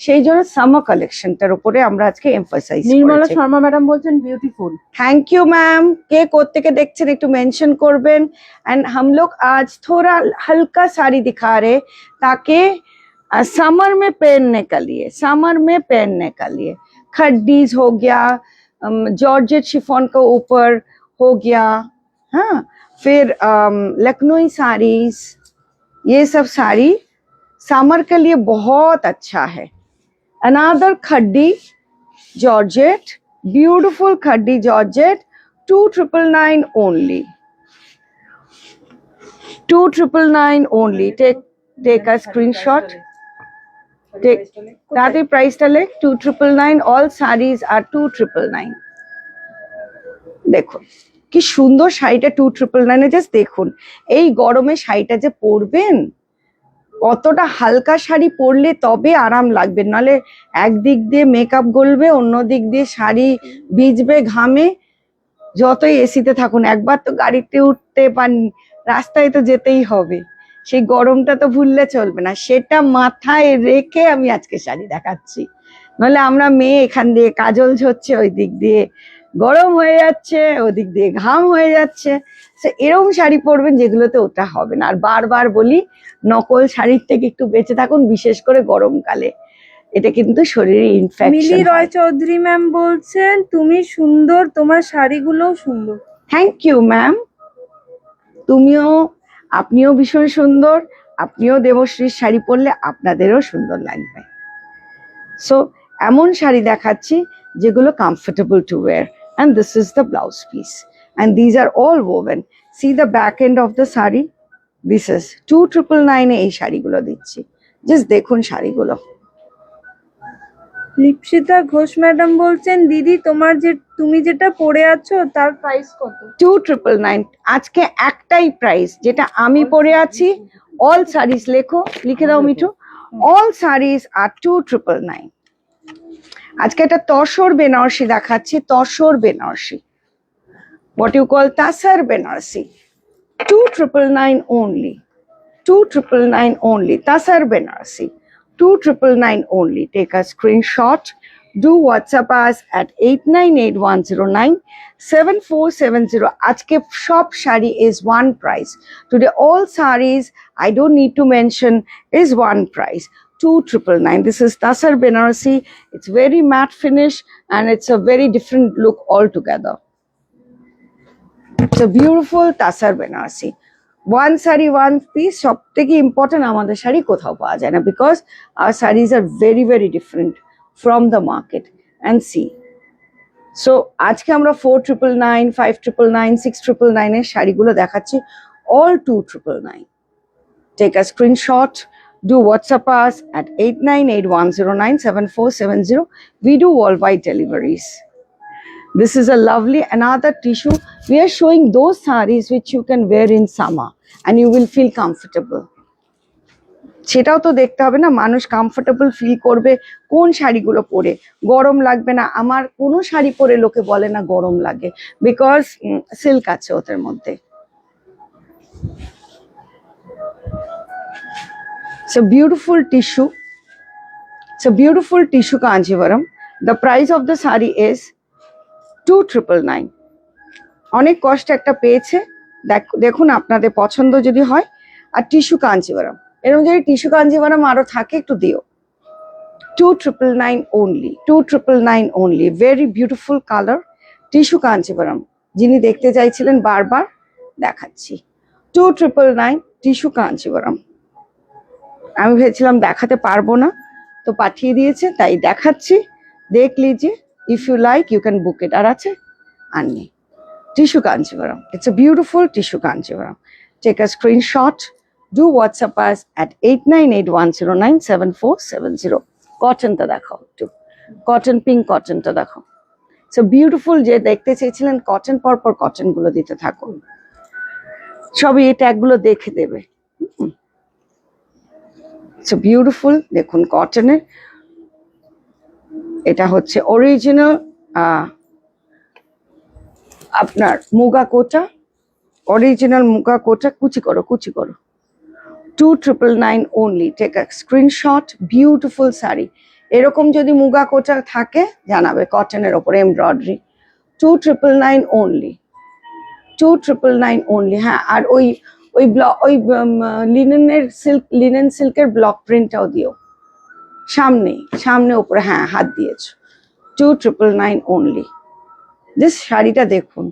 সেই জন্য সামার কালেকশনটার উপরে আমরা আজকে এমফাসাইজ নির্মলা করেছি। শর্মা ম্যাডাম বলছেন বিউটিফুল। Thank you ma'am. के कोत्ते देखছেন একটু मेंशन করবেন। एंड हम लोग आज थोड़ा हल्का साड़ी दिखा रहे ताकि समर में पहनने के लिए, समर में पहनने के लिए खड्डीज हो गया, जॉर्जेट शिफॉन के ऊपर हो गया, हाँ, फिर लखनऊ साड़ीज, ये सब साड़ी समर के लिए बहुत अच्छा है। Another khaddi georgette, beautiful khaddi georgette, 2999 only, 2999 only. Take a screenshot, take that is price tale 2999. all sarees are 2999. দেখুন কি সুন্দর শাড়িটা 2999 জাস্ট দেখুন। এই গরমে শাড়িটা যে পরবেন, কতটা হালকা শাড়ি পরলে তবে আরাম লাগবে, নালে একদিক দিয়ে মেকআপ গলবে, অন্য দিক দিয়ে শাড়ি ভিজবে ঘামে। যতই এসিতে থাকুন, একবার তো গাড়িতে উঠতে পারেন, রাস্তায় তো যেতেই হবে, সেই গরমটা তো ভুললে চলবে না। সেটা মাথায় রেখে আমি আজকে শাড়ি দেখাচ্ছি, নাহলে আমরা মেয়ে এখান দিয়ে কাজল ঝরছে, ওই দিক দিয়ে গরম হয়ে যাচ্ছে, ওদিক দিয়ে ঘাম হয়ে যাচ্ছে। এরকম শাড়ি পরবেন যেগুলোতে ওটা হবে না। আর বারবার বলি, নকল শাড়ির থেকে একটু বেঁচে থাকুন, বিশেষ করে গরমকালে, এটা কিন্তু শরীরে মিলি ইনফেকশন। রয় চৌধুরী ম্যাম বলছেন তুমি সুন্দর, তোমার শাড়িগুলোও সুন্দর। Thank you ma'am. তুমিও, আপনিও ভীষণ সুন্দর, আপনিও দেবশ্রীর শাড়ি পরলে আপনাদেরও সুন্দর লাগবে। সো এমন শাড়ি দেখাচ্ছি যেগুলো comfortable two wire, and this is the blouse piece, and these are all woven. See the back end of the saree, this is 2999 এ এই শাড়িগুলো দিচ্ছি। জাস্ট দেখুন শাড়িগুলো। লিপসিতা ঘোষ ম্যাডাম বলছেন দিদি তুমি যেটা পরে আছো তার প্রাইস কত? 2999 আজকে একটাই প্রাইস, যেটা আমি পরে আছি। অল সারিস লেখো, লিখে দাও মিঠু। অল সারিস আর 2999। আজকে একটা তসর বেনারসি দেখাচ্ছি, tussar Banarasi, what you call তাসার Banarasi, 2999 only, 2999 only, তাসার Banarasi, 2999 only. Take a screenshot, do WhatsApp us at 8981097470. আজকে সব sari is one price. Today all sarees, I don't need to mention, is one price, 2999. This is Tasar Benarsi. It's very matte finish and it's a very different look altogether. It's a beautiful Tasar Benarsi. One saree, one piece. সবথেকে important, আমাদের শাড়ি কোথাও পাওয়া যায় না, because our sarees are very very different from the market. And see, so আজকে আমরা 4999, 5999, 6999 এর শাড়িগুলো দেখাচ্ছি, all 2999. Take a screenshot, do WhatsApp us at 8981097470. We do worldwide deliveries. This is a lovely another tissue. We are showing those sarees which you can wear in summer and you will feel comfortable. সেটাও তো দেখতে হবে না, মানুষ comfortable feel করবে কোন শাড়িগুলো পরে, গরম লাগবে না। আমার কোনো শাড়ি পরে লোকে বলে না গরম লাগে, বিকজ সিল্ক আছে ওদের মধ্যে। It's a beautiful tissue. It's a beautiful tissue Kanjivaram. The price of the saree is 2999. অনেক কষ্ট একটা পেয়েছে, দেখুন আপনাদের পছন্দ যদি হয়। আর টিস্যু কাঞ্জিভারাম, এরকম যদি টিস্যু কাঞ্জিভারাম আরো থাকে একটু দিও। 2999 only, 2999 only. Very beautiful color, tissue Kanjivaram. যিনি দেখতে চাইছিলেন বারবার দেখাচ্ছি, 2999 টিস্যু কাঞ্জিভারাম। আমি ভেবেছিলাম দেখাতে পারবো না, তো পাঠিয়ে দিয়েছে তাই দেখাচ্ছি। দেখ লিজিয়ে, if you like you can book it. আর আছে আর নেই। Tissue Kanjivaram, it's a beautiful tissue Kanjivaram. Take a screenshot, do WhatsApp us at 8981097470. কটনটা দেখাও একটু, কটন পিঙ্ক কটনটা দেখাও। ইটস এ বিউটিফুল, যে দেখতে চেয়েছিলেন কটন, পরপর কটন গুলো দিতে থাকুন। সবই এই ট্যাগগুলো দেখে দেবে। সো বিউটিফুল, দেখুন কটনের, এটা হচ্ছে অরিজিনাল আপনার মুগা কোটা, অরিজিনাল মুগা কোটা। কুচি করো, কুচি করো। 2999 only. Take a screenshot. Beautiful sari. এরকম যদি মুগা কোটা থাকে জানাবে, কটনের ওপরে এমব্রয়ডারি। 2999 only. 2999 only। হ্যাঁ, আর ওই ওই ব্লক, ওই লিনেন সিল্কের ব্লক প্রিন্টটাও দিও সামনে, সামনে ওপরে, হ্যাঁ হাত দিয়েছো। 2999 only। জাস্ট শাড়িটা দেখুন।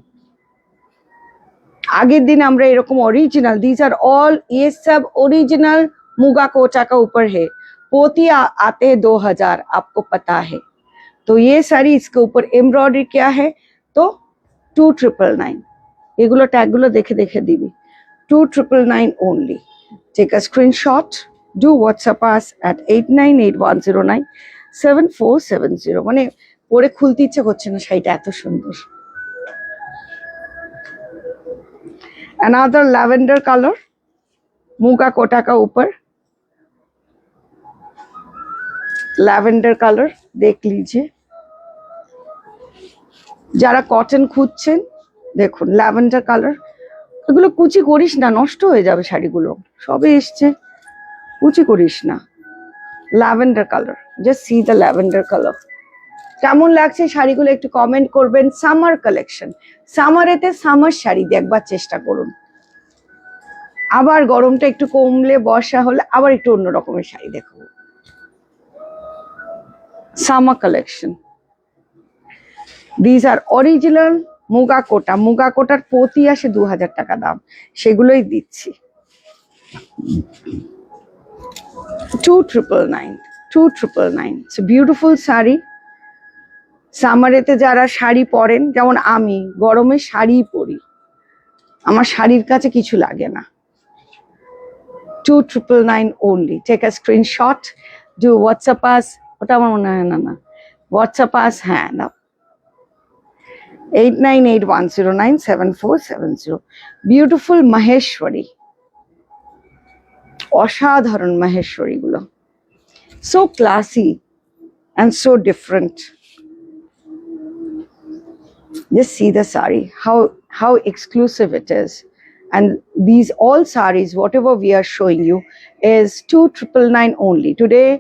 আগের দিন আমরা এরকম ओरिजिनल, दीज आर ऑल, ये सब ओरिजिनल मुगा कोटा का ऊपर है। पोती आते हैं 2000, आपको पता है। तो ये सारी इसके ऊपर एम्ब्रॉयडरी क्या है, तो 2999। এগুলো ট্যাগগুলো দেখে দেখে দিবি। 2999 only. Take a screenshot. Do WhatsApp us at 8981097470। মানে পরে খুলতে ইচ্ছে করছে না, শাড়িটা এত সুন্দর। Another lavender color, muga Kota का ऊपर ল্যাভেন্ডার কালার, দেখ লিজিয়ে। যারা কটন খুঁজছেন দেখুন ল্যাভেন্ডার কালার। এগুলো কুচি করিস না, নষ্ট হয়ে যাবে শাড়িগুলো, সবে এসছে, কুচি করিস না। Lavender colour, just see the lavender colour. কেমন লাগছে শাড়িগুলো একটু কমেন্ট করবেন। সামার কালেকশন, সামারেতে সামার শাড়ি দেখবার চেষ্টা করুন। আবার গরমটা একটু কমলে, বর্ষা হলে আবার একটু অন্য রকমের শাড়ি দেখাবো। Summer collection, these are original muga kota. Muga কোটার পতি আসে 2000 টাকা দাম, সেগুলোই দিচ্ছি। 2999, 2999। বিউটিফুল শাড়ি। সামারেতে যারা শাড়ি পরেন, যেমন আমি গরমে শাড়ি পরি, আমার শাড়ির কাছে কিছু লাগে না। 2999 only. Take a screenshot. Do WhatsApp us. ওটা আমার মনে হয় না, WhatsApp us, হ্যাঁ না, 8981097470। বিউটিফুল মাহেশ্বরী, অসাধারণ মাহেশ্বরী গুলো, so classy and so different. Just see the sari, how exclusive it is. And these all saris, whatever we are showing you, is 2999 only. Today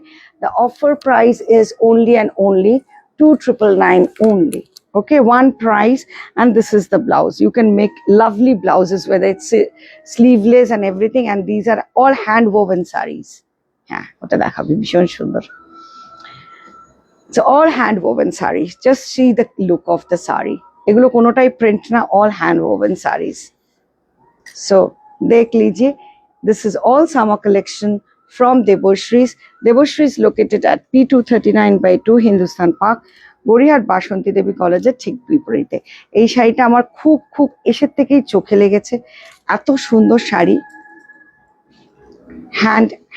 the offer price is only and only 2999 only. Okay, one price. And this is the blouse. You can make lovely blouses, whether it's sleeveless and everything. And these are all hand woven saris. Yeah, ota dekhabi bishon sundor. So all hand woven saris. Just see the look of the sari. এগুলো কোনোটাই print না, all hand woven saris. So dekh lijiye, this is all summer collection from Debashrees. Debashrees located at P239/2 Hindustan Park, Gariahat Basanti Devi কলেজের ঠিক বিপরীতে। এই শাড়িটা আমার খুব খুব এসের থেকেই চোখে লেগেছে, এত সুন্দর শাড়ি।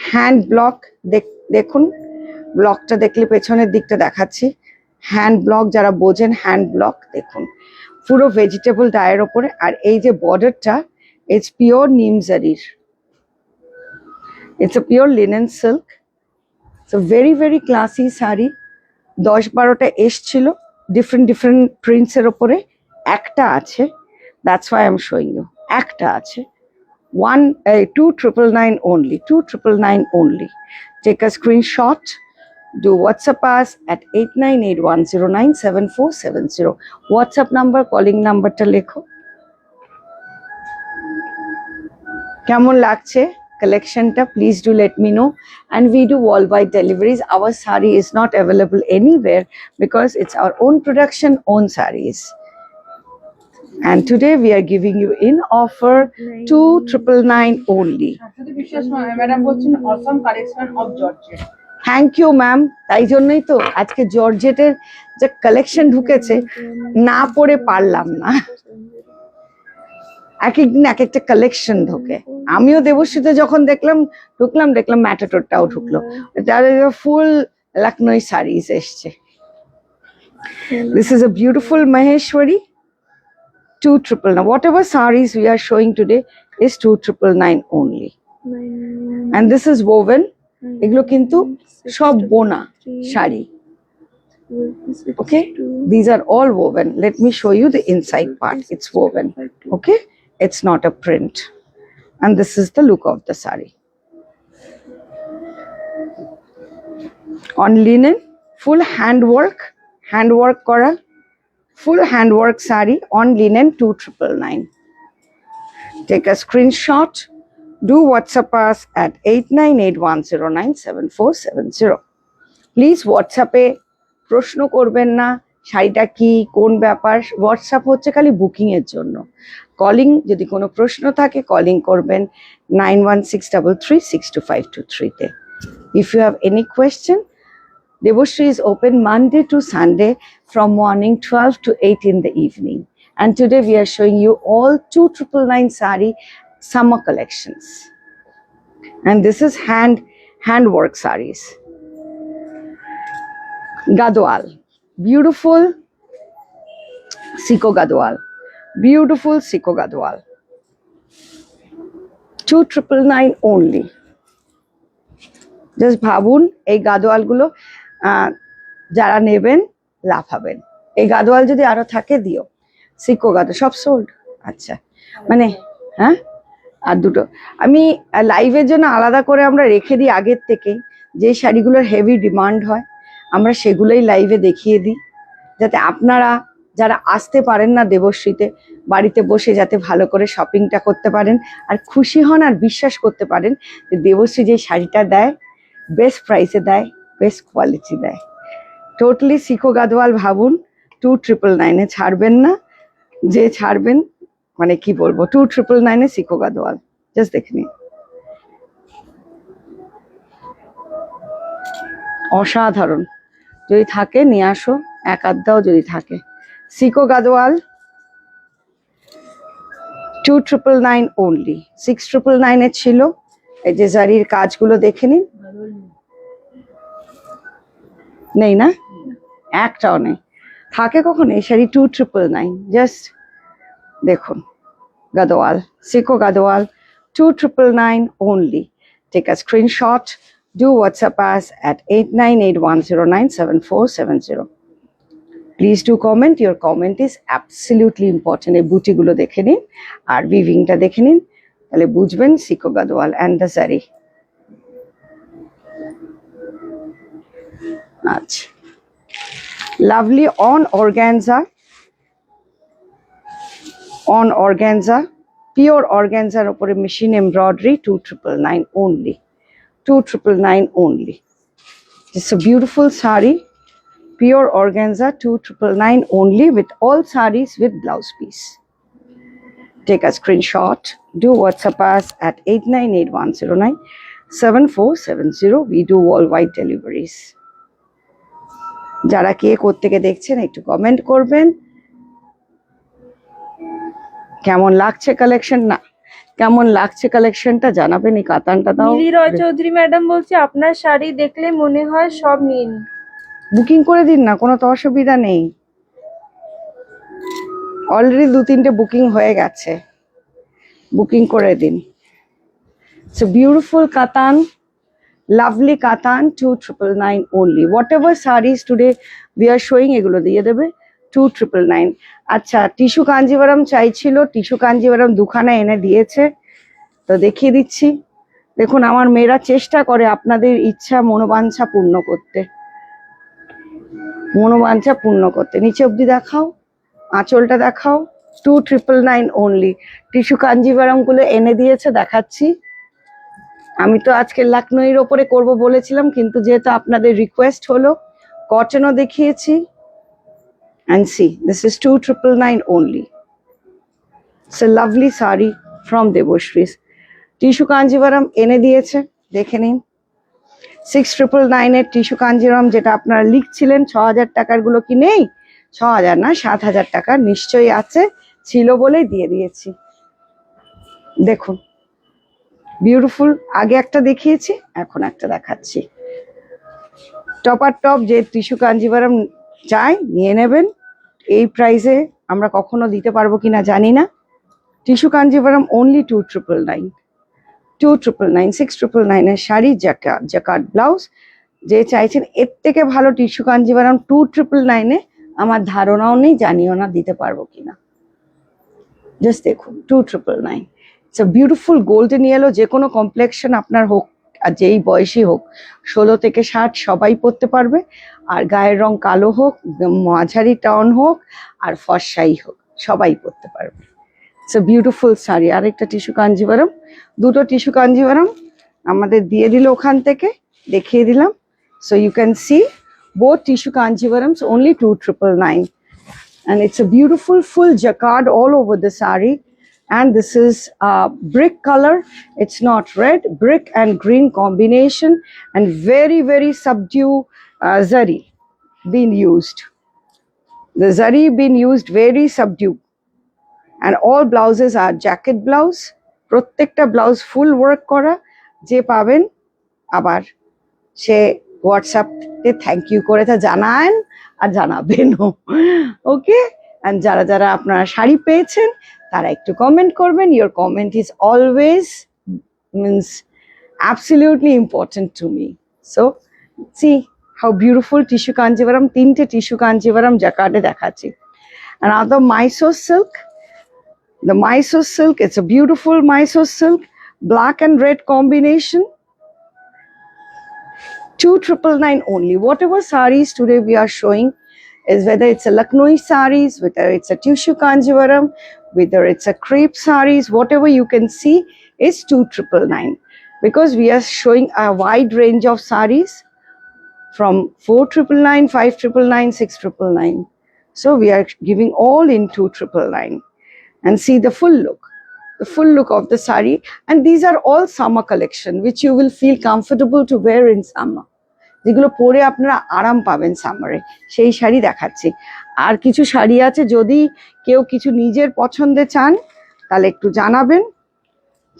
হ্যান্ড ব্লক, দেখুন ব্লকটা দেখলে পেছনের দিকটা দেখাচ্ছি। হ্যান্ড ব্লক, যারা বোঝেন হ্যান্ড ব্লক, দেখুন পুরো ভেজিটেবল ডায়ের ওপরে। আর এই যে বর্ডারটা, ইটস পিওর নিম জারির, it's a pure linen silk. So very very classy sari. 10-12টা এসছিল ডিফারেন্ট প্রিন্টসের ওপরে, একটা আছে, that's why I am showing you. একটা আছে, 2999 only, 2999 only. Take a screenshot. Do WhatsApp us at 8981097470. WhatsApp number, calling numberটা লেখো। কেমন লাগছে collectionটা, please do let me know. And we do worldwide deliveries. Our sari is not available anywhere because it's our own production, own saris. And today we are giving you in offer 2999 only. Madam বলছেন awesome collection of georgette. Thank you ma'am. তাই জন্যই তো আজকে জর্জেটের যে collection ঢুকেছে, না পড়ে পারলাম না। এক একদিন এক একটা কালেকশন ঢোকে। আমিও দেবশ্রীতে যখন ঢুকলাম ম্যাটাটোরটাও ঢুকলো, ফুল লখনৌ সারিজ এসছে। This is a beautiful Maheshwari, 2999. Whatever saris we are showing today, is 2999 only. And this is woven. এগুলো কিন্তু সব বোনা sari. Okay, these are all woven. Let me show you the inside part. It's woven. Okay, it's not a print. And this is the look of the sari. On linen, full handwork kora, full handwork sari on linen 2999. Take a screenshot. Do WhatsApp us at 8981097470. Please WhatsApp এ প্রশ্ন করবেন না শাড়িটা কি কোন ব্যাপার। WhatsApp হচ্ছে খালি booking এর জন্য। কলিং যদি কোনো প্রশ্ন থাকে কলিং করবেন 9163362523 তে। If you have any question, Debashree is open Monday to Sunday from morning 12 to 8 in the evening. And today we are showing you all 2999 sari summer collections. And this is handwork saris. Gadwal, beautiful Siko Gadwal, beautiful Siko Gadwal, 2999 only. Just ভাবুন এই গাদোয়াল গুলো যারা নেবেন লাফাবেন। এই গাদোয়াল যদি আরো থাকে দিও। সিকো গাদো সব সোল্ড। আচ্ছা মানে হ্যাঁ আর দুটো আমি লাইভের জন্য আলাদা করে আমরা রেখে দিই আগের থেকে, যে শাড়িগুলোর হেভি ডিমান্ড হয় আমরা সেগুলোই লাইভে দেখিয়ে দিই, যাতে আপনারা যারা আসতে পারেন না দেবশ্রীতে বাড়িতে বসে যাতে ভালো করে শপিংটা করতে পারেন আর খুশি হন আর বিশ্বাস করতে পারেন যে দেবশ্রী যে শাড়িটা দেয় বেস্ট প্রাইসে দেয়, বেস্ট কোয়ালিটি দেয়। টোটালি সিকো গাদওয়াল ভাবুন 2999 এ ছাড়বেন না, যে ছাড়বেন মানে কি বলবো 2999 এ সিকো গাদওয়াল। জাস্ট দেখে নিন, অসাধারণ। যদি থাকে নিয়ে আসো, এক আধটাও যদি থাকে। সিকো গাদওয়াল 2999 only, 6999 এ ছিল। এই যে জারির কাজগুলো দেখে নিন, নেই না একটাও নেই। থাকে কখন এই শাড়ি 2999, জাস্ট দেখুন Gadwal সিকো Gadwal 2999 only. Take a screenshot, do WhatsApp us at 8981097470. Please do comment, your comment is absolutely important. এই বুটিগুলো দেখে নিন আর উইভিংটা দেখে নিন, তাহলে বুঝবেন সিকো গাদওয়াল and the zari. আচ্ছা, lovely on organza, pure organzaর উপরে machine embroidery 2999 only, 2999 only. It's a beautiful sari, pure organza 2999 only, with all saris with blouse piece. Take a screenshot, do WhatsApp us at 8981097470. We do worldwide deliveries. যারা কে কোত্থেকে দেখছেন একটু comment করবেন, কেমন লাগছে collection, না কেমন লাগছে কালেকশনটা জানাবেন। এই কাতানটা দাও। মিলি রয় চৌধুরী ম্যাডাম বলছে আপনার শাড়ি দেখলে মনে হয় সব নিয়ে নিন। বুকিং করে দিন না, কোনো তো অসুবিধা নেই। অলরেডি 2-3টে বুকিং হয়ে গেছে, বুকিং করে দিন। সো বিউটিফুল কাতান, lovely katan 2999 only. Whatever sarees today we are showing এগুলো দিয়ে দেবে 2999. আচ্ছা, টিস্যু কাঞ্জিভারাম চাইছিল, টিস্যু কাঞ্জিভারাম দুখানা এনে দিয়েছে, তো দেখিয়ে দিচ্ছি। দেখুন আমার মেয়েরা চেষ্টা করে আপনাদের ইচ্ছা মনোবাঞ্ছা পূর্ণ করতে, মনোবাঞ্ছা পূর্ণ করতে। নিচে অবধি দেখাও, আঁচলটা দেখাও, 2999 only. টিস্যু কাঞ্জিভারাম গুলো এনে দিয়েছে, দেখাচ্ছি। আমি তো আজকে লাকনোইয়ের ওপরে করব বলেছিলাম, কিন্তু যেহেতু আপনাদের রিকোয়েস্ট হলো কটনও দেখিয়েছি। And see, this is 2999 only. It's a lovely sari from Debashree. Tissue Kanjivaram এনে দিয়েছে, দেখে নিন। 6999 এর টিস্যু কাঞ্জিভারাম, যেটা আপনারা লিখছিলেন 6000 টাকার গুলো কি নেই, 6000 না 7000 টাকা নিশ্চয়ই আছে, ছিল বলেই দিয়ে দিয়েছি। দেখুন বিউটিফুল, আগে একটা দেখিয়েছি এখন একটা দেখাচ্ছি। টপার টপ যে টিস্যু কাঞ্জিভারাম চাই নিয়ে নেবেন। এই প্রাইসে আমরা কখনো দিতে পারবো কিনা জানি না, টিস্যু কাঞ্জিভারাম অনলি 2,999, 2,999, 6,999 এর শাড়ি, জ্যাকার্ড ব্লাউজ। যে চাইছেন এর থেকে ভালো টিস্যু কাঞ্জিভারাম 2,999 এ আমার ধারণাও নেই, জানিও না দিতে পারবো কিনা। জাস্ট দেখুন 2,999। It's a beautiful golden yellow. যে কোনো কমপ্লেকশন আপনার হোক আর যেই বয়সী হোক, 16 থেকে 60 সবাই পরতে পারবে। আর গায়ের রং কালো হোক, মাঝারি টাউন হোক আর ফর্সাই হোক, সবাই পরতে পারবে। It's a beautiful sari. আরেকটা টিস্যু কাঞ্জিভারাম, দুটো টিস্যু কাঞ্জিভারাম আমাদের দিয়ে দিল ওখান থেকে, দেখিয়ে দিলাম। So you can see both tissue Kanjivarams only 2,999, and it's a beautiful full jacquard all over the saree. And this is brick color. It's not red, brick and green combination, and very very subdued zari being used. The zari being used very subdued, and all blouses are jacket blouse. প্রত্যেকটা blouse ফুল work করা। যে পাবেন আবার সে হোয়াটসঅ্যাপে thank you করে তা জানান আর জানাবেনও। ওকে, and যারা যারা আপনারা শাড়ি পেয়েছেন তারা একটু কমেন্ট করবেন। Your comment is always means absolutely important to me. So C how beautiful tissue Kanjivaram, তিনটে টিস্যু কাঞ্জিভারাম জ্যাকার্ডে দেখাচ্ছি। And other Mysore silk, the Mysore silk, it's a beautiful Mysore silk, black and red combination, 2,999 only. Whatever sarees today we are showing is whether it's a Lucknowi sarees, whether it's a tissue kanjivaram, whether it's a crepe sarees, whatever you can see is 2,999, because we are showing a wide range of sarees from 4,999, 5,999, 6,999. So we are giving all in 2,999, and see the full look of the saree. And these are all summer collection which you will feel comfortable to wear in summer, যেগুলো পরে আপনারা আরাম পাবেন সামারে, সেই শাড়ি দেখাচ্ছি। আর কিছু শাড়ি আছে, যদি কেউ কিছু নিজের পছন্দে চান তাহলে একটু জানাবেন,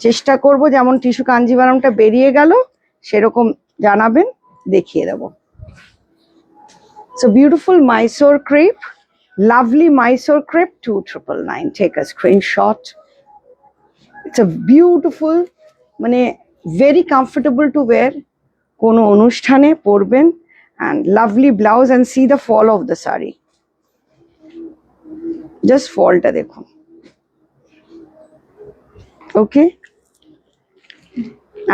চেষ্টা করব যেমন টিস্যু কাঞ্জিভারামটা বেরিয়ে গেল সেরকম জানাবেন, দেখিয়ে দেব। So beautiful Mysore crepe, lovely Mysore crepe, 2,999. Take a screenshot. It's a beautiful, মানে very comfortable to wear, কোনো অনুষ্ঠানে পরবেন, and lovely blouse, and see the fall of the saree. Just fallটা দেখুন। Okay,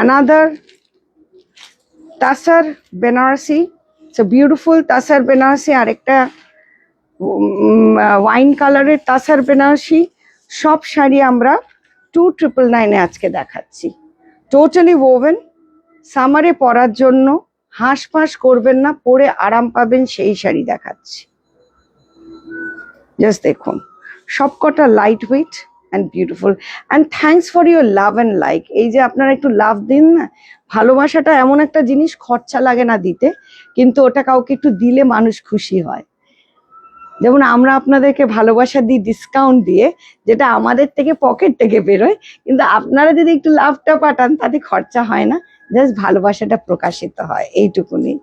another Tasar Banarasi. It's a beautiful Tasar Banarasi, আরেকটা wine কালারের তাসার বেনারসি। সব শাড়ি আমরা 2,999 আজকে দেখাচ্ছি। টোটালি ওভেন, সামারে পরার জন্য হাঁসফাঁস করবেন না, পরে আরাম পাবেন সেই শাড়ি দেখাচ্ছি। জাস্ট দেখুন সবকটা light weight and beautiful. And thanks for your love and like. এই যে আপনারা একটু লাভ দিন না, ভালোবাসাটা এমন একটা জিনিস, খরচা লাগে না দিতে, কিন্তু ওটা কাউকে একটু দিলে মানুষ খুশি হয়। যেমন আমরা আপনাদেরকে ভালোবাসা দিই ডিসকাউন্ট দিয়ে, যেটা আমাদের থেকে পকেট থেকে বেরোয়, কিন্তু আপনারা যদি একটু লাভটা পাঠান তাতে খরচা হয় না, জাস্ট ভালোবাসাটা প্রকাশিত হয়, এইটুকুনি।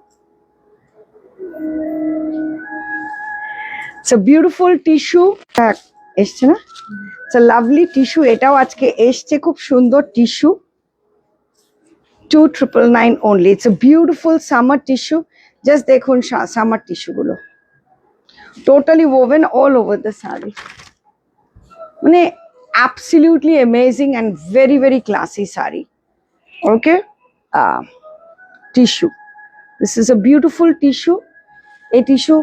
ইটস আ বিউটিফুল টিস্যু এসছে না, ইটস আ লাভলি টিস্যু। এটাও আজকে এসছে, খুব সুন্দর tissue, 2,999 only. It's a beautiful summer tissue. Just দেখুন summer টিস্যুগুলো, totally woven all over the saree. মানে absolutely amazing and very very classy saree. Okay, tissue. This is a beautiful tissue. এই tissue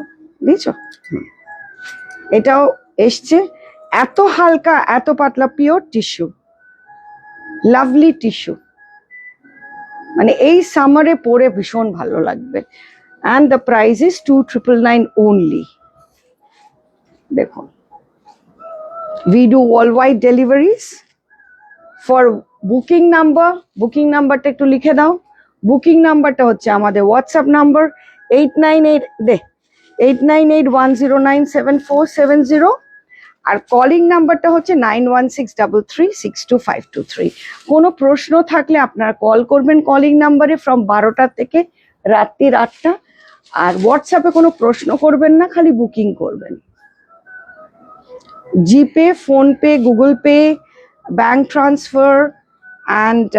দিছো, এটাও এসছে, এত হালকা এত পাতলা, পিওর টিস্যু, লাভলি টিস্যু। মানে এই সামারে পরে ভীষণ ভালো লাগবে। And the price is 2,999 only. দেখুন, we do worldwide deliveries. For booking নাম্বারটা একটু লিখে দাও। বুকিং নাম্বারটা হচ্ছে আমাদের হোয়াটসঅ্যাপ নাম্বার 89810974770, আর কলিং নাম্বারটা হচ্ছে 9163362523। কোনো প্রশ্ন থাকলে আপনারা কল করবেন কলিং নাম্বারে ফ্রম 12টা থেকে রাত্রির 8টা। আর হোয়াটসঅ্যাপে কোনো প্রশ্ন করবেন না, খালি বুকিং করবেন। GPay, PhonePe, Google Pay, bank transfer, and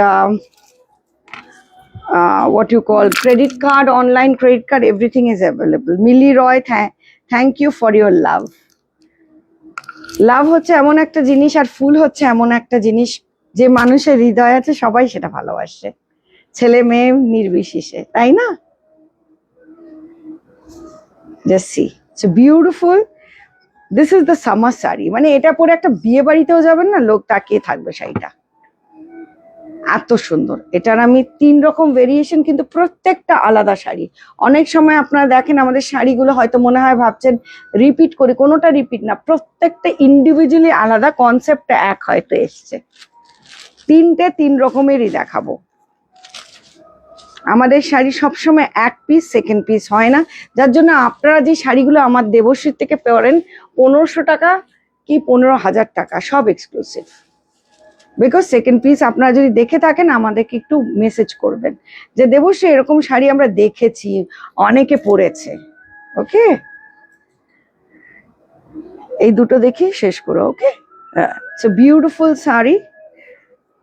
what you call credit card, online credit card, everything is available. Millie Roy, thank you for your love. লাভ হচ্ছে এমন একটা জিনিস, আর ফুল হচ্ছে এমন একটা জিনিস যে মানুষের হৃদয় আছে সবাই সেটা ভালোবাসে, ছেলে মেয়ে নির্বিশেষে, তাই না? Just see, it's beautiful. This is the summer sari, মানে এটা পরে একটা বিয়ে বাড়িতেও যাবেন না, লোক তাকিয়ে থাকবে শাড়িটা, এত সুন্দর। এটার আমি 3 রকম ভেরিয়েশন, কিন্তু প্রত্যেকটা আলাদা শাড়ি। অনেক সময় আপনারা দেখেন আমাদের শাড়িগুলো হয়তো মনে হয় ভাবছেন রিপিট করি, কোনোটা রিপিট না, প্রত্যেকটা ইন্ডিভিজুয়ালি আলাদা, কনসেপ্টটা এক হয়তো এসছে। 3 রকমেরই দেখাবো। আমাদের শাড়ি সবসময় এক পিস, সেকেন্ড পিস হয় না, যার জন্য আপনারা যে শাড়িগুলো আমার দেবশ্রী থেকে পরেন 1500 টাকা কি 15,000 টাকা, সব এক্সক্লুসিভ। বিকজ সেকেন্ড পিস আপনারা যদি দেখে থাকেন আমাদেরকে একটু মেসেজ করবেন যে দেবশ্রী এরকম শাড়ি আমরা দেখেছি, অনেকে পরেছে। ওকে, এই দুটো দেখি শেষ করো। ওকে, ইটস আ বিউটিফুল শাড়ি,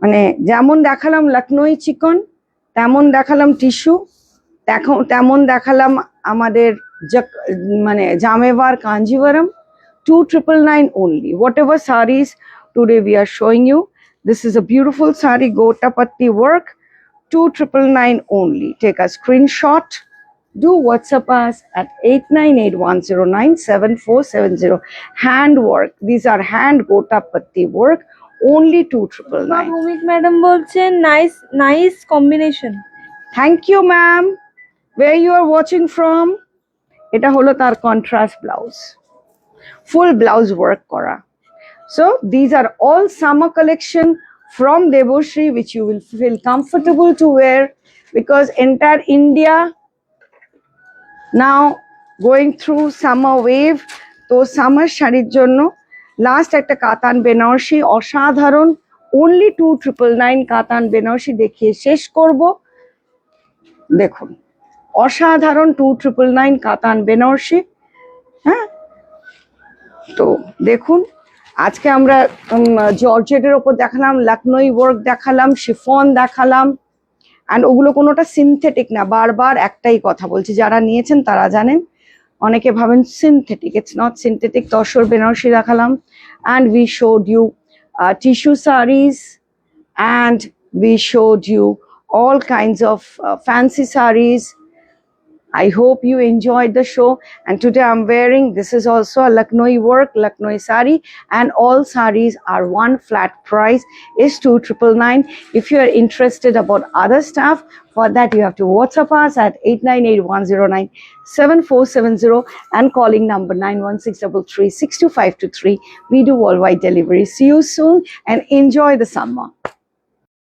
মানে যেমন দেখালাম লখনৌ চিকন, তেমন দেখালাম টিস্যু, তেমন দেখালাম আমাদের মানে জামেওয়ার Kanjivaram. 2,999 only. Whatever sarees today we are showing you, this is a beautiful saree, gota patti work, 2,999 only. Take a screenshot, do WhatsApp us at 8981097470. Hand work, these are hand gota patti work, only 2,999. Bhowmick madam বলছেন nice combination. Thank you, ma'am. Where you are watching from? এটা হলো তার contrast blouse, full blouse work kora. So these are all summer collection from Deboshri, which you will feel comfortable to wear, because entire India now going through summer wave. তো summer শাড়ির জন্য last একটা কাতান বেনারসি অসাধারণ, only 2,999 কাতান বেনারসি দেখিয়ে শেষ করব। দেখুন অসাধারণ 2,999 কাতান বেনারসি। হ্যাঁ, তো দেখুন আজকে আমরা জর্জেটের ওপর দেখালাম, লখনৌ ওয়ার্ক দেখালাম, শিফন দেখালাম, অ্যান্ড ওগুলো কোনোটা সিনথেটিক না। বারবার একটাই কথা বলছি, যারা নিয়েছেন তারা জানেন, অনেকে ভাবেন synthetic, it's not synthetic. Tussar Banarasi দেখালাম, and we showed you tissue sarees, and we showed you all kinds of fancy sarees. I hope you enjoyed the show, and today I'm wearing, this is also a Lucknow work, Lucknow sari, and all sarees are one flat price is 2,999. If you are interested about other stuff, for that you have to WhatsApp us at 8981097470 and calling number 9163362523. We do worldwide delivery. See you soon and enjoy the summer.